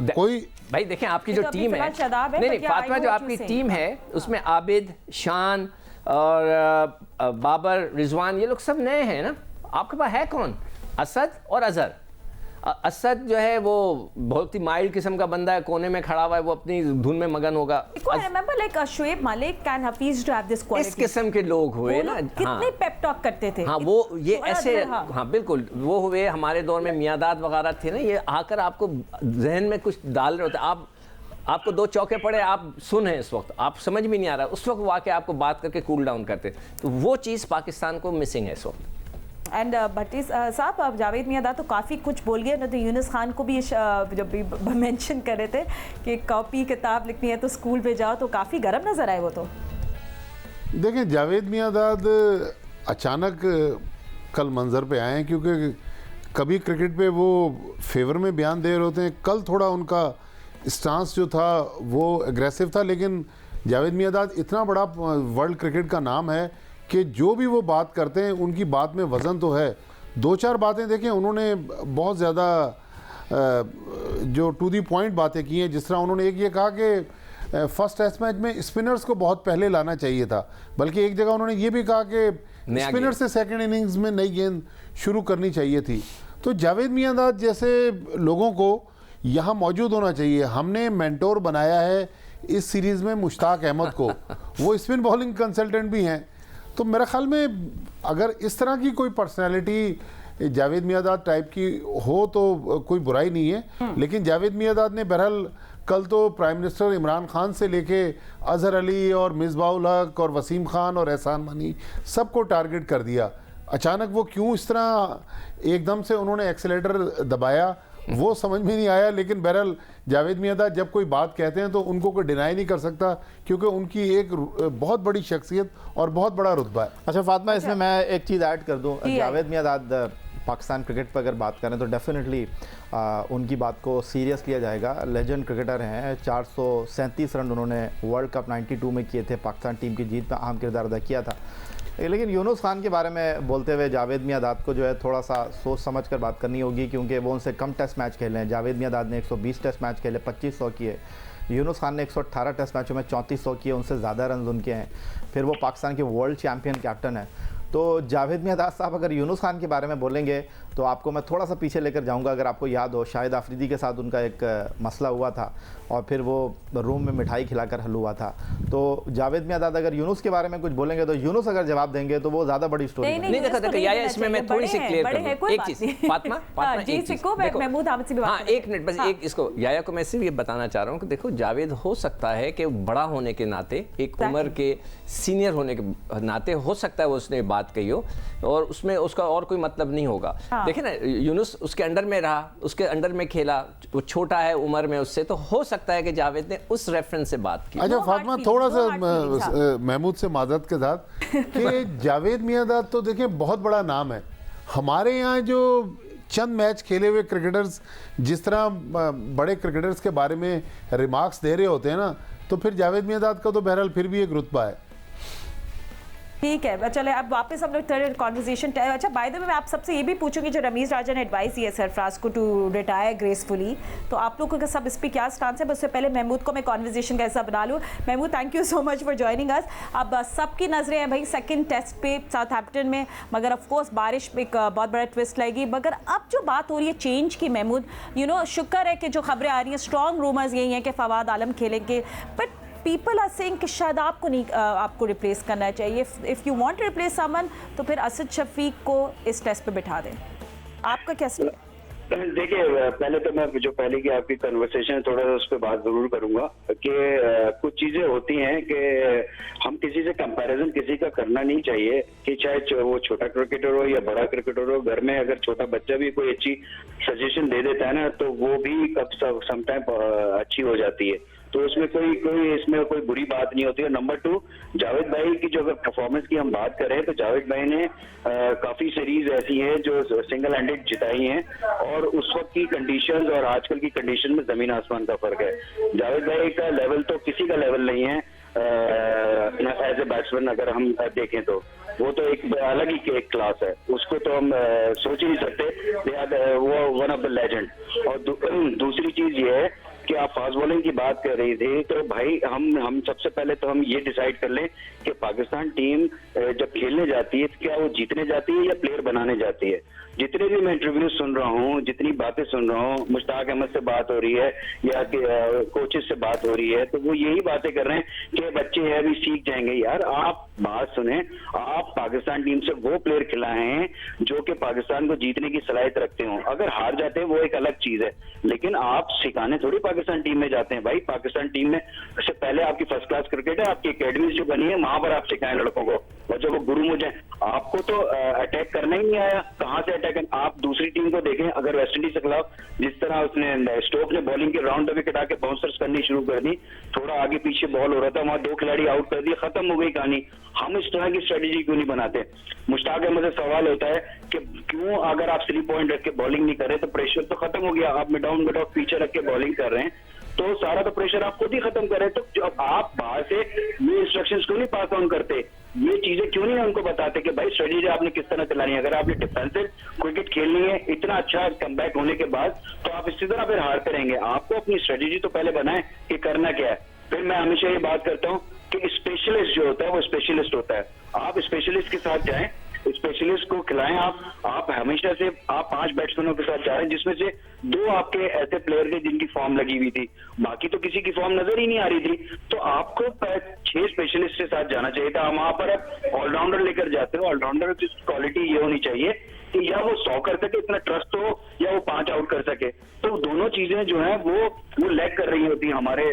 कोई भाई देखें आपकी ये जो तो अभी टीम है, फिलहाल शादाब है, नहीं but नहीं yeah, फातिमा, I जो know what आपकी you're टीम saying. है उसमें आबिद, शान और बाबर, रिजवान, ये लोग सब नए हैं ना। आपके पास है कौन? असद और अजहर। असद जो है वो बहुत ही माइल्ड किस्म का बंदा है, कोने में खड़ा हुआ है, वो अपनी धुन में मगन होगा। I remember like Shoaib Malik and Hafiz to have this quality. इस किस्म के लोग हुए वो ना। लोग कितने पेप टॉक करते थे। हाँ, वो ये बड़ा ऐसे, दिल, हाँ। हाँ बिल्कुल वो हुए हमारे दौर में, मियादाद वगैरह थे ना, ये आकर आपको जहन में कुछ डाल रहे होते। आपको 2 चौके पड़े, आप सुन हैं इस वक्त, आप समझ भी नहीं आ रहा, उस वक्त वो आके आपको बात करके कूल डाउन करते। तो वो चीज़ पाकिस्तान को मिसिंग है इस वक्त। एंड भट्टी साहब, अब जावेद मियादाद तो काफ़ी कुछ बोल गए ना, तो यूनुस खान को भी जब भी मेंशन कर रहे थे कि कॉपी किताब लिखनी है तो स्कूल पे जाओ, तो काफ़ी गर्म नज़र आए वो तो। देखें, जावेद मियादाद अचानक कल मंजर पे आए हैं, क्योंकि कभी क्रिकेट पे वो फेवर में बयान दे रहे होते हैं। कल थोड़ा उनका स्टांस जो था वो एग्रेसिव था, लेकिन जावेद मियादाद इतना बड़ा वर्ल्ड क्रिकेट का नाम है कि जो भी वो बात करते हैं उनकी बात में वज़न तो है। 2-4 बातें देखें, उन्होंने बहुत ज़्यादा जो टू दी पॉइंट बातें की हैं। जिस तरह उन्होंने एक ये कहा कि फर्स्ट टेस्ट मैच में स्पिनर्स को बहुत पहले लाना चाहिए था, बल्कि एक जगह उन्होंने ये भी कहा कि स्पिनर से सेकंड इनिंग्स में नई गेंद शुरू करनी चाहिए थी। तो जावेद मियादाद जैसे लोगों को यहाँ मौजूद होना चाहिए। हमने मेंटोर बनाया है इस सीरीज़ में मुश्ताक अहमद को, वो स्पिन बॉलिंग कंसल्टेंट भी हैं। तो मेरे ख्याल में अगर इस तरह की कोई पर्सनैलिटी जावेद मियादाद टाइप की हो तो कोई बुराई नहीं है। लेकिन जावेद मियादाद ने बहरहाल कल तो प्राइम मिनिस्टर इमरान खान से लेके अजहर अली और मिसबाउल हक और वसीम खान और एहसान मनी सबको टारगेट कर दिया। अचानक वो क्यों इस तरह एकदम से उन्होंने एक्सेलेटर दबाया वो समझ में नहीं आया। लेकिन बहरहाल जावेद मियादाद जब कोई बात कहते हैं तो उनको कोई डिनाई नहीं कर सकता, क्योंकि उनकी एक बहुत बड़ी शख्सियत और बहुत बड़ा रुतबा है। अच्छा फातिमा, इसमें मैं एक चीज़ ऐड कर दूं। जी, जावेद मियादाद पाकिस्तान क्रिकेट पर अगर बात करें तो डेफिनेटली उनकी बात को सीरियस लिया जाएगा। लेजेंड क्रिकेटर हैं, 437 रन उन्होंने वर्ल्ड कप 92 में किए थे, पाकिस्तान टीम की जीत में अहम किरदार अदा किया था। लेकिन यूनुस खान के बारे में बोलते हुए जावेद मियादाद को जो है थोड़ा सा सोच समझ कर बात करनी होगी, क्योंकि वो उनसे कम टेस्ट मैच खेले हैं। जावेद मियादाद ने 120 टेस्ट मैच खेले, 2500 किए। यूनुस खान ने 118 टेस्ट मैचों में 3400 किए, उनसे ज़्यादा रन उनके हैं। फिर वो पाकिस्तान के वर्ल्ड चैम्पियन कैप्टन है। तो जावेद मियादाद साहब अगर यूनुस खान के बारे में बोलेंगे तो आपको मैं थोड़ा सा पीछे लेकर जाऊंगा। अगर आपको याद हो, शाहिद आफरीदी के साथ उनका एक मसला हुआ था और फिर वो रूम में मिठाई खिलाकर हल हुआ था। तो जावेद मियादाद अगर यूनुस के बारे में कुछ बोलेंगे तो यूनुस अगर जवाब देंगे तो वो ज़्यादा बड़ी स्टोरी नहीं देखा या इसमें मैं थोड़ी सी क्लियर कर दूं एक चीज। फातिमा जी सिक्को, महमूद हामिद से भी हाँ एक मिनट बस, एक इसको याया को मैं सिर्फ ये बताना चाह रहा हूँ कि देखो जावेद हो सकता है कि बड़ा होने के नाते, एक उम्र के सीनियर होने के नाते हो सकता है वो उसने बात कही हो और उसमें उसका और कोई मतलब नहीं होगा। देखिए ना, यूनुस उसके अंडर में रहा, उसके अंडर में खेला, वो छोटा है उम्र में उससे, तो हो सकता है कि जावेद ने उस रेफरेंस से बात की। अच्छा फातिमा, थोड़ा सा महमूद से मादरत के साथ कि जावेद मियादाद तो देखिए बहुत बड़ा नाम है। हमारे यहाँ जो चंद मैच खेले हुए क्रिकेटर्स जिस तरह बड़े क्रिकेटर्स के बारे में रिमार्क्स दे रहे होते हैं ना, तो फिर जावेद मियादाद का तो बहरहाल फिर भी एक रुतबा है। ठीक है, चले अब वापस हम लोग थर्ड कॉन्वर्सेशन। अच्छा, बाय द वे मैं आप सबसे ये भी पूछूंगी, जो रमीज राजा ने एडवाइस दी है सरफराज को टू रिटायर ग्रेसफुली, तो आप लोगों का सब इस पर क्या स्टांस है? बस उससे पहले महमूद को मैं कॉन्वर्सेशन कैसा बना लूँ। Mahmood, thank you so much for joining us. अब सबकी नजरें हैं भाई सेकंड टेस्ट पे साउथहैम्पटन में, मगर ऑफ कोर्स बारिश एक बहुत बड़ा ट्विस्ट लाएगी। मगर अब जो बात हो रही है चेंज की महमूद, शुक्र है कि जो खबरें आ रही हैं, स्ट्रॉन्ग रूमर्स यही हैं कि फवाद आलम खेलेंगे, बट पीपल आर सेइंग कि शायद आपको नहीं, आपको रिप्लेस करना चाहिए। If you want to replace someone तो फिर असद शफीक को इस टेस्ट पे बिठा दें। आपका क्या सीन है? देखिए, पहले तो मैं जो पहले की आपकी कन्वर्सेशन है थोड़ा सा उस पर बात जरूर करूंगा कि कुछ चीजें होती हैं कि हम किसी से कंपैरिजन किसी का करना नहीं चाहिए, कि चाहे वो छोटा क्रिकेटर हो या बड़ा क्रिकेटर हो। घर में अगर छोटा बच्चा भी कोई अच्छी सजेशन दे देता है ना, तो वो भी कब समटाइम अच्छी हो जाती है, तो उसमें कोई इसमें कोई बुरी बात नहीं होती है। नंबर 2, जावेद भाई की जो अगर परफॉर्मेंस की हम बात करें तो जावेद भाई ने काफी सीरीज ऐसी हैं जो सिंगल हैंडेड जिताई हैं, और उस वक्त की कंडीशंस और आजकल की कंडीशन में जमीन आसमान का फर्क है। जावेद भाई का लेवल तो किसी का लेवल नहीं है एज ए बैट्समैन, अगर हम देखें तो वो तो एक अलग ही एक क्लास है, उसको तो हम सोच ही नहीं सकते। वो वन ऑफ द लेजेंड। और दूसरी चीज ये है कि आप फास्ट बॉलिंग की बात कर रही थी, तो भाई हम सबसे पहले तो हम ये डिसाइड कर लें कि पाकिस्तान टीम जब खेलने जाती है तो क्या वो जीतने जाती है या प्लेयर बनाने जाती है। जितने भी मैं इंटरव्यू सुन रहा हूँ, जितनी बातें सुन रहा हूँ, मुश्ताक अहमद से बात हो रही है या कोचेस से बात हो रही है, तो वो यही बातें कर रहे हैं कि बच्चे हैं अभी सीख जाएंगे। यार आप बात सुने, आप पाकिस्तान टीम से वो प्लेयर खिलाए हैं जो कि पाकिस्तान को जीतने की सलाहियत रखते हो। अगर हार जाते हैं वो एक अलग चीज है, लेकिन आप सिखाने थोड़ी पाकिस्तान टीम में जाते हैं। भाई पाकिस्तान टीम में से पहले आपकी फर्स्ट क्लास क्रिकेट है, आपकी अकेडमी जो बनी है वहां पर आप सिखाएं लड़कों को, और जब वो गुरु मुझे आपको तो अटैक करना ही नहीं आया, कहाँ से अटैक। आप दूसरी टीम को देखें, अगर वेस्ट इंडीज के खिलाफ जिस तरह उसने स्टोक ने बॉलिंग के राउंड अभी कटा के बाउंसर्स करनी शुरू कर दी, थोड़ा आगे पीछे बॉल हो रहा था, वहां 2 खिलाड़ी आउट कर दिए, खत्म हो गई कहानी। हम इस तरह की स्ट्रेटेजी क्यों नहीं बनाते? मुश्ताक अहमद से सवाल होता है कि क्यों अगर आप 3 पॉइंट रख के बॉलिंग नहीं कर रहे तो प्रेशर तो खत्म हो गया, आप मिड डाउन मिड ऑफ पीछे रख के बॉलिंग कर रहे हैं, तो सारा तो प्रेशर आप खुद ही खत्म करें। तो जब आप बाहर से ये इंस्ट्रक्शंस क्यों नहीं पास ऑन करते, ये चीजें क्यों नहीं उनको बताते कि भाई स्ट्रेटेजी आपने किस तरह चलानी है। अगर आपने डिफेंसिव क्रिकेट खेलनी है इतना अच्छा कमबैक होने के बाद, तो आप इसी तरह फिर हारते रहेंगे। आपको अपनी स्ट्रेटेजी तो पहले बनाए कि करना क्या है। फिर मैं हमेशा ये बात करता हूँ कि स्पेशलिस्ट जो होता है वो स्पेशलिस्ट होता है, आप स्पेशलिस्ट के साथ जाएं, स्पेशलिस्ट को खिलाएं। आप हमेशा से आप 5 बैट्समैनों के साथ जा रहे हैं, जिसमें से 2 आपके ऐसे प्लेयर थे जिनकी फॉर्म लगी हुई थी, बाकी तो किसी की फॉर्म नजर ही नहीं आ रही थी। तो आपको 6 स्पेशलिस्ट के साथ जाना चाहिए था। वहां पर आप ऑलराउंडर लेकर जाते हो, ऑलराउंडर की क्वालिटी ये होनी चाहिए कि या वो 100 कर सके, इतना ट्रस्ट हो, या वो 5 आउट कर सके। तो दोनों चीजें जो है वो लैग कर रही होती है हमारे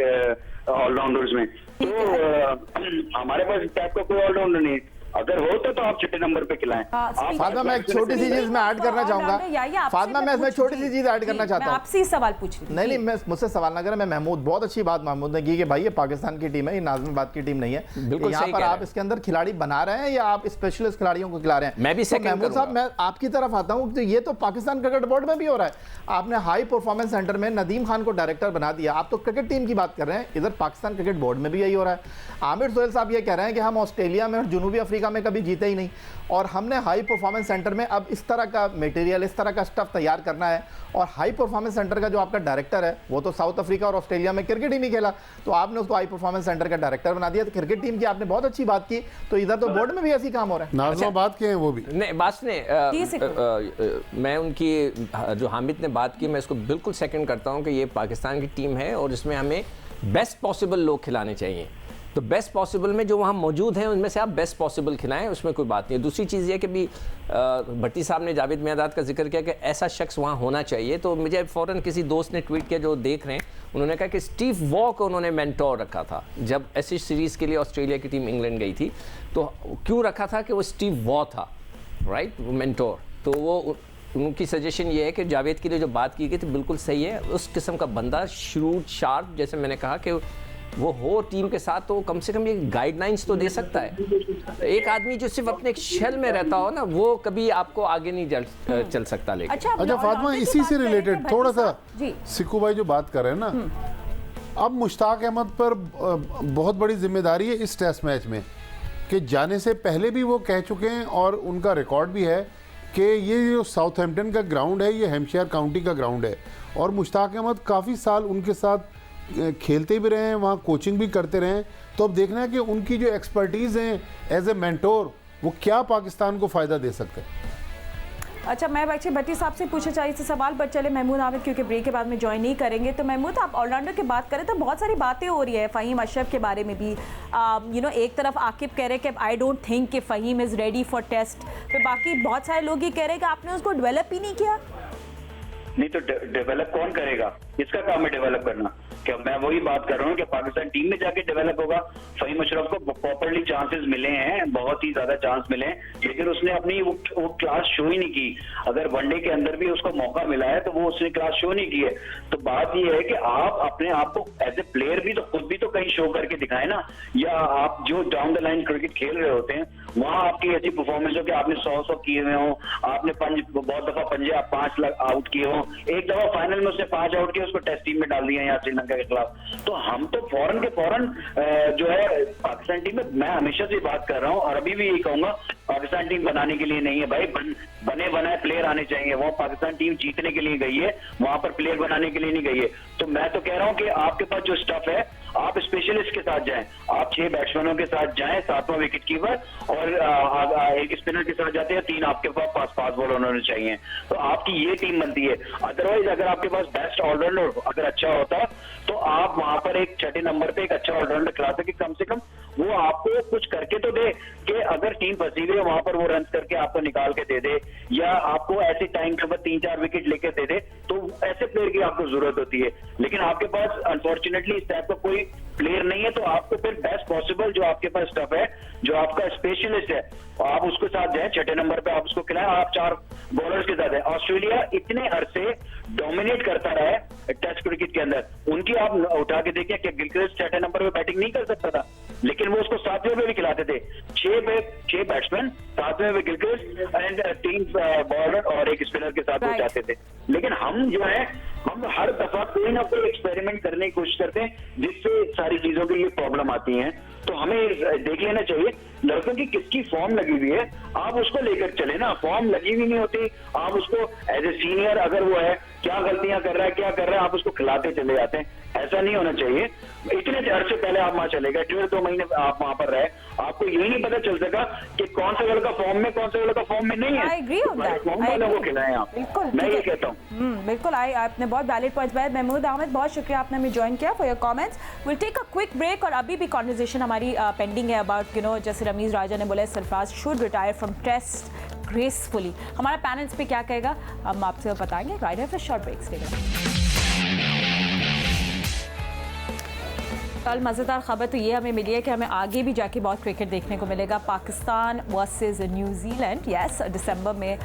ऑलराउंडर्स में। तो हमारे पास इस टाइप का कोई ऑलराउंडर नहीं है। अगर हो तो आप 6 नंबर पे खिलाएं। फातिमा, मैं एक छोटी सी चीज मैं ऐड करना चाहूंगा। फातिमा, मैं छोटी सी चीज ऐड करना चाहता हूँ। आपसे सवाल पूछ रही हूं। नहीं, मैं मुझसे सवाल ना करें। मैं महमूद, बहुत अच्छी बात महमूद ने की कि भाई ये पाकिस्तान की टीम है, ये नाज़िमाबाद की टीम नहीं है। बिल्कुल यहाँ पर आप इसके अंदर खिलाड़ी बना रहे हैं या आप स्पेशलिस्ट खिलाड़ियों को खिला रहे हैं? मैं भी महमूद साहब, मैं आपकी तरफ आता हूँ। तो ये तो पाकिस्तान क्रिकेट बोर्ड में भी हो रहा है। आपने हाई परफॉर्मेंस सेंटर में नदीम खान को डायरेक्टर बना दिया। आप तो क्रिकेट टीम की बात कर रहे हैं, इधर पाकिस्तान क्रिकेट बोर्ड में भी यही हो रहा है। आमिर सोहेल साहब ये कह रहे हैं कि हम ऑस्ट्रेलिया में और जनूबी अफ्रीका में कभी जीते ही नहीं, और हमने हाई परफॉर्मेंस सेंटर में अब इस तरह का मटेरियल, इस तरह का स्टफ तैयार करना है। और हाई परफॉर्मेंस सेंटर का जो आपका डायरेक्टर है वो तो साउथ अफ्रीका और ऑस्ट्रेलिया में क्रिकेट ही नहीं खेला, तो आपने उसको हाई परफॉर्मेंस सेंटर का डायरेक्टर बना दिया। तो क्रिकेट टीम की आपने बहुत अच्छी बात की, तो इधर तो बोर्ड में भी ऐसी काम हो रहा है। नाज़िमाबाद के हैं वो भी नहीं, बात ने मैं उनकी जो हामिद ने बात की, मैं इसको बिल्कुल सेकंड करता हूं कि ये पाकिस्तान की टीम है और इसमें हमें बेस्ट पॉसिबल लोग खिलाने चाहिए। तो बेस्ट पॉसिबल में जो वहाँ मौजूद हैं उनमें से आप बेस्ट पॉसिबल खिलाएं, उसमें कोई बात नहीं है। दूसरी चीज़ ये कि भी भट्टी साहब ने जावेद मियादाद का जिक्र किया कि ऐसा शख्स वहाँ होना चाहिए, तो मुझे फ़ौरन किसी दोस्त ने ट्वीट किया जो देख रहे हैं, उन्होंने कहा कि स्टीव वॉ को उन्होंने मेंटोर रखा था जब एशेज सीरीज़ के लिए ऑस्ट्रेलिया की टीम इंग्लैंड गई थी। तो क्यों रखा था कि वो स्टीव वॉ था, राइट, वो मेंटोर। तो वो उनकी सजेशन ये है कि जावेद के लिए जो बात की गई थी बिल्कुल सही है। उस किस्म का बंदा श्रूड, शार्प, जैसे मैंने कहा कि वो हो टीम के साथ, तो कम से कम ये गाइडलाइंस तो दे सकता है। एक आदमी जो सिर्फ अपने एक शेल में रहता हो ना, वो कभी आपको आगे नहीं चल सकता। लेकिन अच्छा फातिमा, इसी से रिलेटेड थोड़ा सा सिक्कू भाई जो बात कर रहे हैं ना, अब मुश्ताक अहमद पर बहुत बड़ी जिम्मेदारी है इस टेस्ट मैच में कि जाने से पहले भी वो कह चुके हैं और उनका रिकॉर्ड भी है कि ये जो साउथहैम्पटन का ग्राउंड है ये हैम्पशायर काउंटी का ग्राउंड है, और मुश्ताक अहमद काफ़ी साल उनके साथ खेलते भी रहे हैं, वहाँ कोचिंग भी करते रहे हैं। तो अब देखना है कि उनकी जो एक्सपर्टीज़ हैं एज ए मेंटोर वो क्या पाकिस्तान को फ़ायदा दे सकते हैं। अच्छा, मैं एक्चुअली भट्टी साहब से पूछना चाहिए सवाल, बट चले महमूद आमिर क्योंकि ब्रेक के बाद में ज्वाइन नहीं करेंगे। तो महमूद, आप ऑलराउंडर की बात करें तो बहुत सारी बातें हो रही है फ़हीम अशरफ के बारे में भी। एक तरफ आकिब कह रहे हैं कि आई डोंट थिंक कि Faheem is ready for test, फिर बाकी बहुत सारे लोग ये कह रहे हैं कि आपने उसको डेवलप ही नहीं किया। नहीं तो डेवलप कौन करेगा? इसका काम है डेवलप करना। क्या मैं वही बात कर रहा हूँ कि पाकिस्तान टीम में जाके डेवलप होगा। फ़हीम अशरफ को प्रॉपर्ली चांसेस मिले हैं, बहुत ही ज्यादा चांस मिले हैं, लेकिन उसने अपनी वो क्लास शो ही नहीं की। अगर वनडे के अंदर भी उसको मौका मिला है तो वो उसने क्लास शो नहीं की है। तो बात ये है कि आप अपने आप को एज ए प्लेयर भी तो खुद भी तो कहीं शो करके दिखाए ना, या आप जो डाउन द लाइन क्रिकेट खेल रहे होते हैं वहां आपकी ऐसी परफॉर्मेंस हो कि आपने 100 किए हुए हो, आपने बहुत दफा पंजे 5 आउट किए हो, एक दफा फाइनल में उसने 5 आउट किए, उसको टेस्ट टीम में डाल दिया यहाँ श्रीलंका के खिलाफ। तो हम तो फौरन के फौरन जो है पाकिस्तान टीम में, मैं हमेशा से बात कर रहा हूँ और अभी भी यही कहूंगा, पाकिस्तान टीम बनाने के लिए नहीं है भाई, बने बनाए प्लेयर आने चाहिए। वो पाकिस्तान टीम जीतने के लिए गई है, वहां पर प्लेयर बनाने के लिए नहीं गई है। तो मैं तो कह रहा हूँ कि आपके पास जो स्टफ है आप स्पेशलिस्ट के साथ जाएं, आप 6 बैट्समैनों के साथ जाएं, 7वां विकेट कीपर और एक स्पिनर के साथ जाते हैं, 3 आपके पास फास्ट बॉलर होने चाहिए। तो आपकी ये टीम बनती है। अदरवाइज अगर आपके पास बेस्ट ऑलराउंडर अगर अच्छा होता तो आप वहां पर एक 6 नंबर पे एक अच्छा ऑलराउंडर खिला सके, कम से कम वो आपको कुछ करके तो दे कि अगर टीम फंसी हुई है वहां पर वो रन करके आपको निकाल के दे दे, या आपको ऐसे टाइम के बाद 3-4 विकेट लेके दे दे। तो ऐसे प्लेयर की आपको जरूरत होती है, लेकिन आपके पास अनफॉर्चुनेटली इस टाइप का कोई प्लेयर नहीं है। तो आपको फिर बेस्ट पॉसिबल जो आपके पास स्टफ है, जो आपका स्पेशलिस्ट है, आप उसके साथ जाए, 6 नंबर पे आप उसको खिलाएं। आप 4 बॉलर्स के साथ है। ऑस्ट्रेलिया इतने अरसे डोमिनेट करता रहा है टेस्ट क्रिकेट के अंदर, उनकी आप उठा के देखिए कि गिलक्रिस्ट 6 नंबर पे बैटिंग नहीं कर सकता था, लेकिन वो उसको 7वें पे भी खिलाते थे। 6 बैट्समैन, 7वें पे गिलक्रिस्ट एंड 3 बॉलर और एक स्पिनर के साथ वो जाते थे। लेकिन हम जो है, हम हर दफा कोई ना कोई एक्सपेरिमेंट करने की कोशिश करते हैं, जिससे सारी चीजों की ये प्रॉब्लम आती है। तो हमें देख लेना चाहिए लड़कों की किसकी फॉर्म लगी हुई है, आप उसको लेकर चले ना। फॉर्म लगी हुई नहीं होती, आप उसको एज ए सीनियर अगर वो है, क्या गलतियां कर रहा है, क्या कर रहा है, आप उसको खिलाते चले जाते हैं। ऐसा नहीं होना चाहिए। इतने अर्से पहले आप वहां चले गए, 1.5-2 महीने आप वहां पर रहे, आपको यही नहीं पता चल सका कि कौन सा लड़का फॉर्म में, कौन सा लड़का फॉर्म में नहीं है। I agree on that. Form वालों को खिलाएं आप, बिल्कुल, मैं ये कहता हूँ। बिल्कुल, आपने बहुत वैलिड पॉइंट्स बताए। महमूद अहमद, बहुत शुक्रिया आपने हमें ज्वाइन किया for your comments. Will take a quick break, और अभी भी कॉन्वर्सेशन हमारी पेंडिंग है अबाउट जैसे रमीज राजा ने बोला Sarfaraz should retire from test gracefully. हमारा पैनल इस पे क्या कहेगा हम आपसे बताएंगे। राइट है, फिर शॉर्ट ब्रेक्स। कल मज़ेदार खबर तो ये हमें मिली है कि हमें आगे भी जाके बहुत क्रिकेट देखने को मिलेगा। पाकिस्तान वर्सेस न्यूजीलैंड, यस, दिसंबर में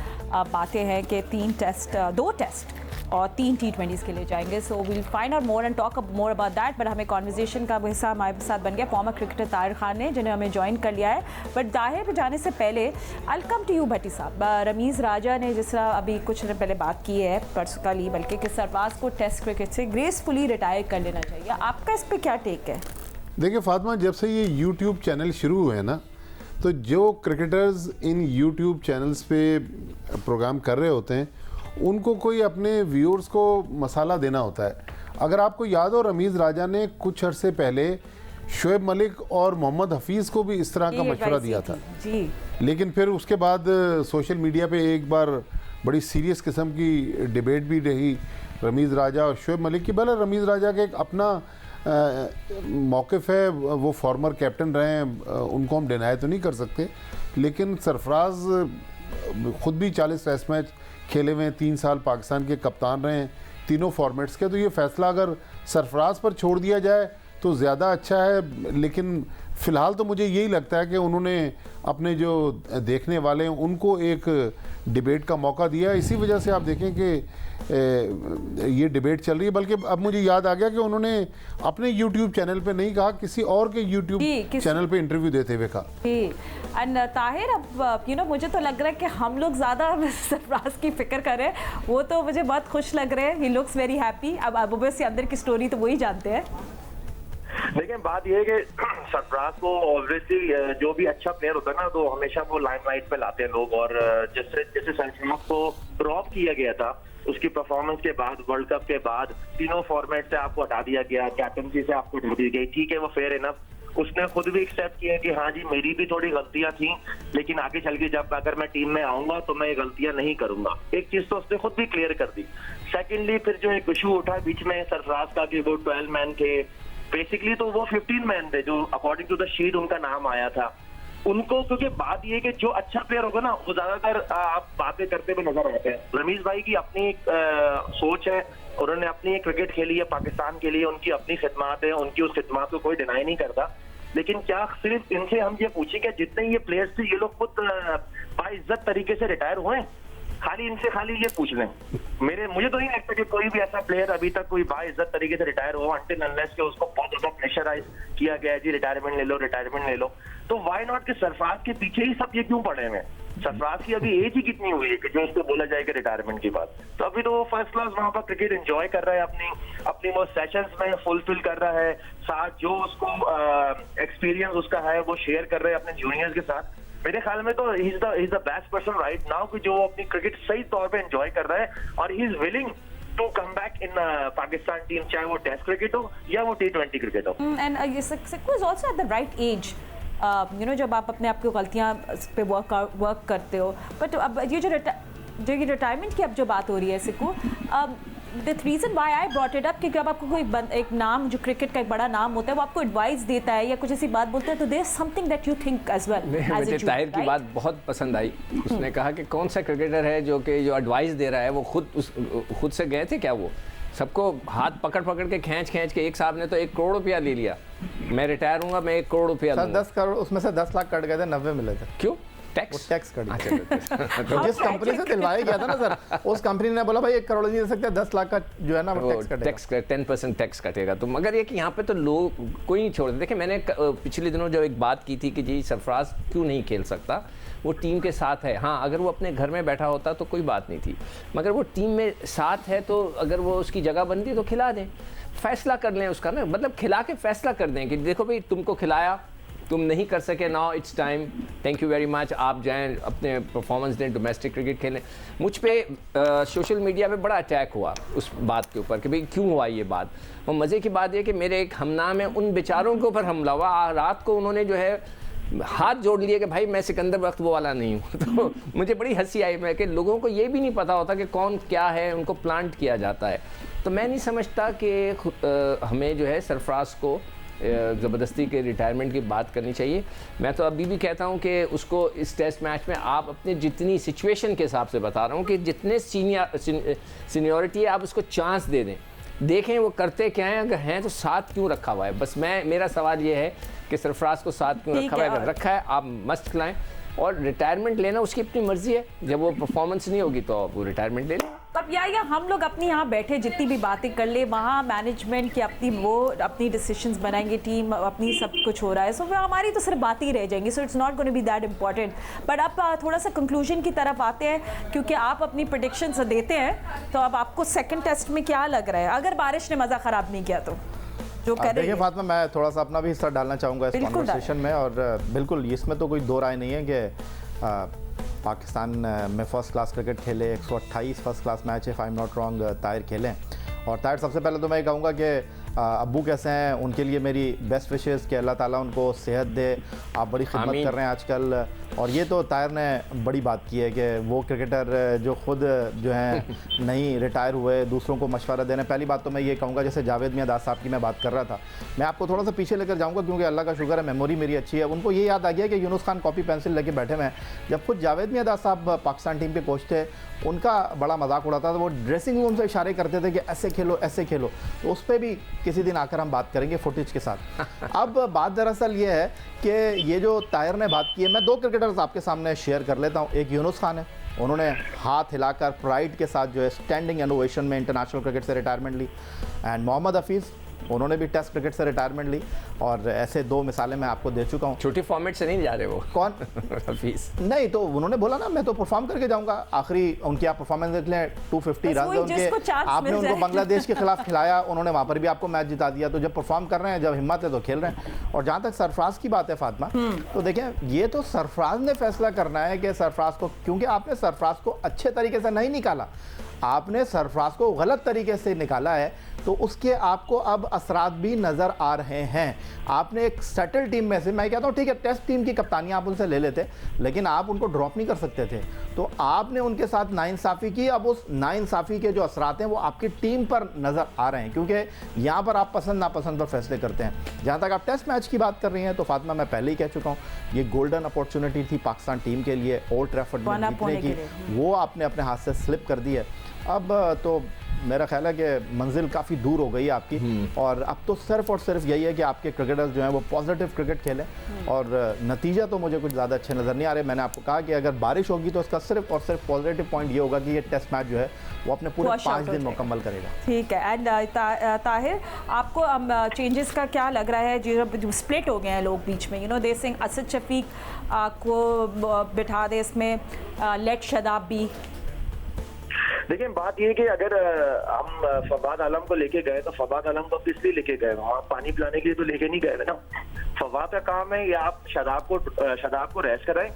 बातें हैं कि 2 टेस्ट और 3 T20s के लिए जाएंगे। So we'll find out more and talk more about that. But हमें कॉन्वर्सेशन का हिस्सा हमारे साथ बन गया फॉर्मर क्रिकेटर ताहिर खान ने, जिन्हें हमें ज्वाइन कर लिया है। बट जाहिर पे जाने से पहले आई कम टू यू भट्टी साहब। रमीज़ राजा ने जिस तरह अभी कुछ दिन पहले बात की है, परसों कल ही बल्कि, कि सरफराज को टेस्ट क्रिकेट से ग्रेसफुली रिटायर कर लेना चाहिए, आपका इस पर क्या टेक है? देखिए फातिमा, जब से ये यूट्यूब चैनल शुरू हुए ना, तो जो क्रिकेटर्स इन यूट्यूब चैनल्स पे प्रोग्राम कर रहे होते हैं उनको कोई अपने व्यूअर्स को मसाला देना होता है। अगर आपको याद हो, रमीज़ राजा ने कुछ अरसे पहले शोएब मलिक और मोहम्मद हफीज़ को भी इस तरह का मशवरा दिया था जी। लेकिन फिर उसके बाद सोशल मीडिया पे एक बार बड़ी सीरियस किस्म की डिबेट भी रही रमीज़ राजा और शोएब मलिक की। भले रमीज़ राजा का एक अपना मौक़िफ़ है, वो फॉर्मर कैप्टन रहे हैं, उनको हम डिनाई तो नहीं कर सकते, लेकिन सरफराज ख़ुद भी 40 टेस्ट मैच खेले हुए हैं, 3 साल पाकिस्तान के कप्तान रहे हैं तीनों फॉर्मेट्स के। तो ये फ़ैसला अगर सरफराज पर छोड़ दिया जाए तो ज़्यादा अच्छा है। लेकिन फ़िलहाल तो मुझे यही लगता है कि उन्होंने अपने जो देखने वाले हैं उनको एक डिबेट का मौका दिया। इसी वजह से आप देखें कि ये डिबेट चल रही है। बल्कि अब मुझे याद आ गया कि उन्होंने अपने यूट्यूब चैनल पे नहीं कहा, किसी और के यूट्यूब चैनल पे इंटरव्यू देते हुए कहा। एंड ताहिर, अब मुझे तो लग रहा है कि हम लोग ज़्यादा सरफराज की फिक्र कर रहे हैं, वो तो मुझे बहुत खुश लग रहे हैं। He looks very happy. अब ओबियसली अंदर की स्टोरी तो वही जानते हैं। लेकिन बात यह है कि सरफराज को ऑब्वियसली जो भी अच्छा प्लेयर होता है ना तो हमेशा वो लाइमलाइट पे लाते हैं लोग, और जैसे सरफराज को ड्रॉप किया गया था उसकी परफॉर्मेंस के बाद, वर्ल्ड कप के बाद तीनों फॉर्मेट से आपको हटा दिया गया, कैप्टनसी से आपको हटा दी गई, ठीक है वो फेयर इनफ, उसने खुद भी एक्सेप्ट किया कि हाँ जी मेरी भी थोड़ी गलतियां थी, लेकिन आगे चल के जब अगर मैं टीम में आऊंगा तो मैं ये गलतियां नहीं करूंगा। एक चीज तो उसने खुद भी क्लियर कर दी। सेकेंडली फिर जो एक इशू उठा बीच में सरफराज का कि वो 12 मैन थे, बेसिकली तो वो 15 मैन थे जो अकॉर्डिंग टू द शीट उनका नाम आया था उनको, क्योंकि बात ये कि जो अच्छा प्लेयर होगा ना वो ज्यादातर आप बातें करते हुए नजर आते हैं। रमीज भाई की अपनी एक सोच है, उन्होंने अपनी एक क्रिकेट खेली है पाकिस्तान के लिए, उनकी अपनी खिदमात है, उनकी उस खिदमात को कोई डिनाई नहीं करता, लेकिन क्या सिर्फ इनसे हम ये पूछें कि जितने ये प्लेयर्स थे ये लोग खुद बाइज्जत तरीके से रिटायर हुए? खाली इनसे खाली ये पूछ लें। मुझे तो नहीं लगता कि कोई भी ऐसा प्लेयर अभी तक कोई बाइज्जत तरीके से रिटायर हुआ अनटिल अनलेस कि उसको बहुत ज्यादा प्रेशराइज किया गया है, जी रिटायरमेंट ले लो रिटायरमेंट ले लो। तो व्हाई नॉट कि सरफराज के पीछे ही सब ये क्यों पड़े हुए? सरफराज की अभी एज ही कितनी हुई है कि जो उसको बोला जाए कि रिटायरमेंट की बात, तो अभी तो वो फर्स्ट क्लास वहां पर क्रिकेट एंजॉय कर रहा है, अपनी वो सेशंस में फुलफिल कर रहा है, साथ जो उसको एक्सपीरियंस उसका है वो शेयर कर रहे हैं अपने जूनियर्स के साथ। मेरे ख्याल में तो he is the best person right now कि जो अपनी क्रिकेट सही तौर पे एंजॉय कर रहा है, और he is willing to come back in Pakistan team, चाहे वो टेस्ट क्रिकेट हो या वो T20 क्रिकेट हो। And Sikku is also at the right age, you know, जब आप अपने आप की गलतियां पे वर्क करते हो। बट अब ये जो रिटायरमेंट की अब जो बात हो रही है सिक्कू, the reason why I brought it up कि जब आपको कोई एक नाम जो क्रिकेट का एक बड़ा नाम होता है वो आपको एडवाइस देता है या कुछ ऐसी बात बोलता है, तो there is something that you think as well. मुझे ताहिर की बात बहुत पसंद आई। उसने कहा कि कौन सा क्रिकेटर है जो एडवाइस दे रहा है, वो खुद से गए थे क्या? वो सबको हाथ पकड़ के खींच के, एक साहब ने तो 1 करोड़ रुपया ले लिया, मैं रिटायर हूँगा, मैं 1 करोड़ रुपया लूँगा। 10 करोड़ उसमें से 10 लाख कट गए थे, 90 मिले थे। क्यों? टैक्स कट गया। तो जिस कंपनी से दिलवाया गया था ना सर, उस कंपनी ने बोला भाई 1 करोड़ नहीं दे सकते, 10 लाख का जो है ना वो टैक्स 10% टैक्स कटेगा। तो मगर ये कि यहाँ पे तो लोग कोई नहीं छोड़ते। देखिए मैंने पिछले दिनों जो एक बात की थी कि जी सरफराज क्यों नहीं खेल सकता, वो टीम के साथ है। हाँ, अगर वो अपने घर में बैठा होता तो कोई बात नहीं थी, मगर वो टीम में साथ है तो अगर वो उसकी जगह बनती तो खिला दें, फैसला कर लें उसका ना, मतलब खिला के फैसला कर दें कि देखो भाई तुमको खिलाया, तुम नहीं कर सके, now it's time, thank you very much, आप जाएं अपने परफॉर्मेंस दें, डोमेस्टिक क्रिकेट खेलें। मुझ पे सोशल मीडिया पे बड़ा अटैक हुआ उस बात के ऊपर कि भाई क्यों हुआ ये बात। और मज़े की बात ये कि मेरे एक हमनाम है, उन बेचारों के ऊपर हमला हुआ। रात को उन्होंने जो है हाथ जोड़ लिए कि भाई मैं सिकंदर वक्त वो वाला नहीं हूँ। तो मुझे बड़ी हंसी आई मैं कि लोगों को ये भी नहीं पता होता कि कौन क्या है, उनको प्लांट किया जाता है। तो मैं नहीं समझता कि हमें जो है सरफराज को ज़बरदस्ती के रिटायरमेंट की बात करनी चाहिए। मैं तो अभी भी कहता हूं कि उसको इस टेस्ट मैच में आप अपने जितनी सिचुएशन के हिसाब से बता रहा हूं कि जितने सीनियरिटी है आप उसको चांस दे दें, देखें वो करते क्या हैं, अगर हैं तो साथ क्यों रखा हुआ है। बस मेरा सवाल ये है कि सरफराज को साथ क्यों रखा हुआ है। अगर रखा है आप मस्त खिलाएं, और रिटायरमेंट लेना उसकी अपनी मर्जी है, जब वो परफॉर्मेंस नहीं होगी तो वो रिटायरमेंट ले लें। अब या हम लोग अपनी यहाँ बैठे जितनी भी बातें कर ले, वहाँ मैनेजमेंट की अपनी डिसीजंस बनाएंगे, टीम अपनी सब कुछ हो रहा है, सो हमारी तो सिर्फ बातें ही रह जाएंगी। So it's not going to be that important. But अब थोड़ा सा कंक्लूजन की तरफ आते हैं, क्योंकि आप अपनी प्रेडिक्शंस देते हैं, तो अब आपको सेकंड टेस्ट में क्या लग रहा है अगर बारिश ने मज़ा ख़राब नहीं किया तो? जो कर देखिए फातिमा, मैं थोड़ा सा अपना भी हिस्सा डालना चाहूँगा इस कॉन्वर्सेशन में, और बिल्कुल इसमें तो कोई दो राय नहीं है कि पाकिस्तान में फ़र्स्ट क्लास क्रिकेट खेले, 128 फर्स्ट क्लास मैच है, if I am not wrong, Tahir खेलें। और ताहिर, सबसे पहले तो मैं कहूँगा कि अब्बू कैसे हैं, उनके लिए मेरी बेस्ट विशेज़ कि अल्लाह ताला उनको सेहत दे। आप बड़ी खिदमत कर रहे हैं आजकल, और ये तो ताहिर ने बड़ी बात की है कि वो क्रिकेटर जो खुद जो हैं नहीं रिटायर हुए, दूसरों को मशवरा देने। पहली बात तो मैं ये कहूँगा, जैसे जावेद मियां दास साहब की मैं बात कर रहा था, मैं आपको थोड़ा सा पीछे लेकर जाऊँगा क्योंकि अल्लाह का शुक्र है मेमोरी मेरी अच्छी है। उनको ये याद आ गया कि यूनुस खान कॉपी पेंसिल लेके बैठे हुए हैं। जब खुद जावेद मियां दास साहब पाकिस्तान टीम के कोच थे, उनका बड़ा मजाक उड़ाता था, वो ड्रेसिंग रूम से इशारे करते थे कि ऐसे खेलो ऐसे खेलो। तो उस पर भी किसी दिन आकर हम बात करेंगे फुटेज के साथ। अब बात दरअसल ये है कि ये जो ताहिर ने बात की है, मैं 2 क्रिकेटर्स आपके सामने शेयर कर लेता हूँ। एक यूनुस खान है, उन्होंने हाथ हिलाकर प्राइड के साथ जो है स्टैंडिंग इनोवेशन में इंटरनेशनल क्रिकेट से रिटायरमेंट ली। एंड मोहम्मद हफीज़, उन्होंने भी टेस्ट क्रिकेट से रिटायरमेंट ली, और ऐसे 2 मिसालें मैं आपको दे चुका हूँ। छोटी फॉर्मेट से नहीं जा रहे वो कौन? हफीज नहीं, तो उन्होंने बोला ना मैं तो परफॉर्म करके जाऊंगा। आखिरी उनकी आप परफॉर्मेंस देख लें, 250 रन उनके, आपने उनको बांग्लादेश के खिलाफ खिलाया, उन्होंने वहाँ पर भी आपको मैच जिता दिया। तो जब परफॉर्म कर रहे हैं, जब हिम्मत है तो खेल रहे हैं। और जहाँ तक सरफराज की बात है फातिमा, तो देखें ये तो सरफराज ने फैसला करना है कि सरफराज को, क्योंकि आपने सरफराज को अच्छे तरीके से नहीं निकाला, आपने सरफराज को गलत तरीके से निकाला है, तो उसके आपको अब असरात भी नज़र आ रहे हैं। आपने एक सेटल टीम में से, मैं कहता हूँ ठीक है टेस्ट टीम की कप्तानी आप उनसे ले लेते, लेकिन आप उनको ड्रॉप नहीं कर सकते थे। तो आपने उनके साथ नाइंसाफ़ी की। अब उस नाइंसाफ़ी के जो असरात हैं वो आपकी टीम पर नज़र आ रहे हैं, क्योंकि यहाँ पर आप पसंद नापसंद पर फैसले करते हैं। जहाँ तक आप टेस्ट मैच की बात कर रही हैं, तो फातिमा मैं पहले ही कह चुका हूँ, ये गोल्डन अपॉर्चुनिटी थी पाकिस्तान टीम के लिए ओल्ड ट्रैफर्ड में जीतने की, वो आपने अपने हाथ से स्लिप कर दी है। अब तो मेरा ख्याल है कि मंजिल काफ़ी दूर हो गई है आपकी, और अब तो सिर्फ और सिर्फ यही है कि आपके क्रिकेटर्स जो हैं वो पॉजिटिव क्रिकेट खेलें। और नतीजा तो मुझे कुछ ज़्यादा अच्छे नज़र नहीं आ रहे। मैंने आपको कहा कि अगर बारिश होगी तो उसका सिर्फ और सिर्फ पॉजिटिव पॉइंट ये होगा कि ये टेस्ट मैच जो है वो अपने पूरे 5 दिन मुकम्मल करेगा। ठीक है। एंड ताहिर, आपको चेंजेस का क्या लग रहा है? जो स्प्लिट हो गए हैं लोग बीच में, दे सिंह, असद शफीक को बिठा दे इसमें, लेट शदाब भी। देखिए बात ये है कि अगर हम फवाद आलम को लेके गए तो फवाद आलम को किस लिए लेके गए? वहाँ पानी पिलाने के लिए तो लेके नहीं गए ना। फवाद का काम है या आप शदाब को रेस्ट कराएं,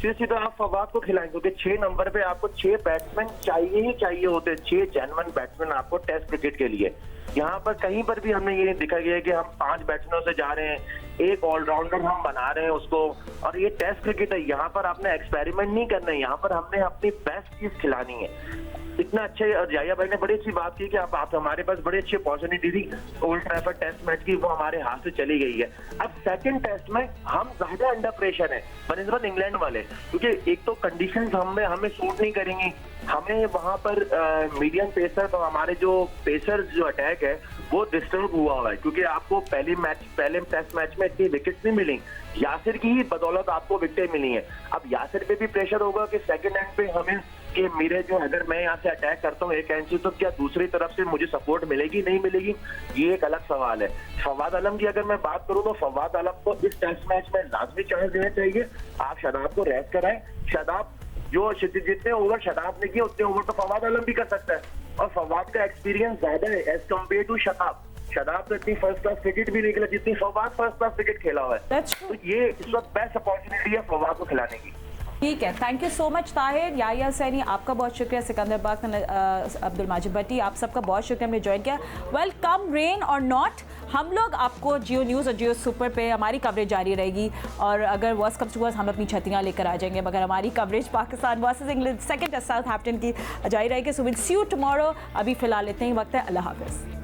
सीधा आप फवाद को खिलाएं, क्योंकि 6 नंबर पे आपको 6 बैट्समैन चाहिए ही चाहिए होते हैं, 6 जेन्युइन बैट्समैन आपको टेस्ट क्रिकेट के लिए। यहाँ पर कहीं पर भी हमने ये दिखा गया है कि हम 5 बैट्समैनों से जा रहे हैं, एक ऑलराउंडर हम बना रहे हैं उसको, और ये टेस्ट क्रिकेट है। यहाँ पर आपने एक्सपेरिमेंट नहीं करना है, यहाँ पर हमने अपनी बेस्ट चीज खिलानी है। इतना अच्छे, और जाया भाई ने बड़ी अच्छी बात की कि आप हमारे पास बड़ी अच्छी अपॉर्चुनिटी थी ओल्ड ट्रैफर्ड टेस्ट मैच की, वो हमारे हाथ से चली गई है। अब सेकंड टेस्ट में हम ज्यादा अंडर प्रेशर है बनिस्बत इंग्लैंड वाले, क्योंकि एक तो कंडीशंस हमें सूट नहीं करेंगी। हमें वहां पर मीडियम पेसर, तो हमारे जो पेसर जो अटैक है वो डिस्टर्ब हुआ है, क्योंकि आपको पहले टेस्ट मैच में इतनी विकेट नहीं मिली, यासिर की ही बदौलत आपको विकेटें मिली हैं। अब यासिर पे भी प्रेशर होगा कि सेकंड एंड पे हमें, कि मेरे जो, अगर मैं यहाँ से अटैक करता हूँ एक एंड से, तो क्या दूसरी तरफ से मुझे सपोर्ट मिलेगी नहीं मिलेगी, ये एक अलग सवाल है। फवाद आलम की अगर मैं बात करूँ तो फवाद आलम को इस टेस्ट मैच में लाजमी चांस देना चाहिए। आप शदाब को रेस्ट कराएं। शदाब जो जितने ओवर शदाब ने किए उतने ओवर तो फवाद आलम भी कर सकता है, और फवाद का एक्सपीरियंस ज्यादा है as compared to Shadab. Shadab तो इतनी फर्स्ट क्लास क्रिकेट भी नहीं खेला जितनी फवाद फर्स्ट क्लास क्रिकेट खेला हुआ है। तो ये इस वक्त बेस्ट अपॉर्चुनिटी है फवाद को खिलाने की। ठीक है, thank you so much Tahir, Yahya Hussaini, आपका बहुत शुक्रिया, सिकंदर बाग, अब्दुल माजिद भट्टी, आप सबका बहुत शुक्रिया हमने ज्वाइन किया। वेलकम रेन और नॉट, हम लोग आपको जियो न्यूज़ और जियो सुपर पे हमारी कवरेज जारी रहेगी, और अगर वर्स्ट कम्स टू वर्स्ट हम अपनी छतियाँ लेकर आ जाएंगे, मगर हमारी coverage Pakistan versus England second test Southampton की जारी रहेगी। So will see you tomorrow. अभी फिलहाल इतना ही वक्त है, अल्लाह हाफिज़।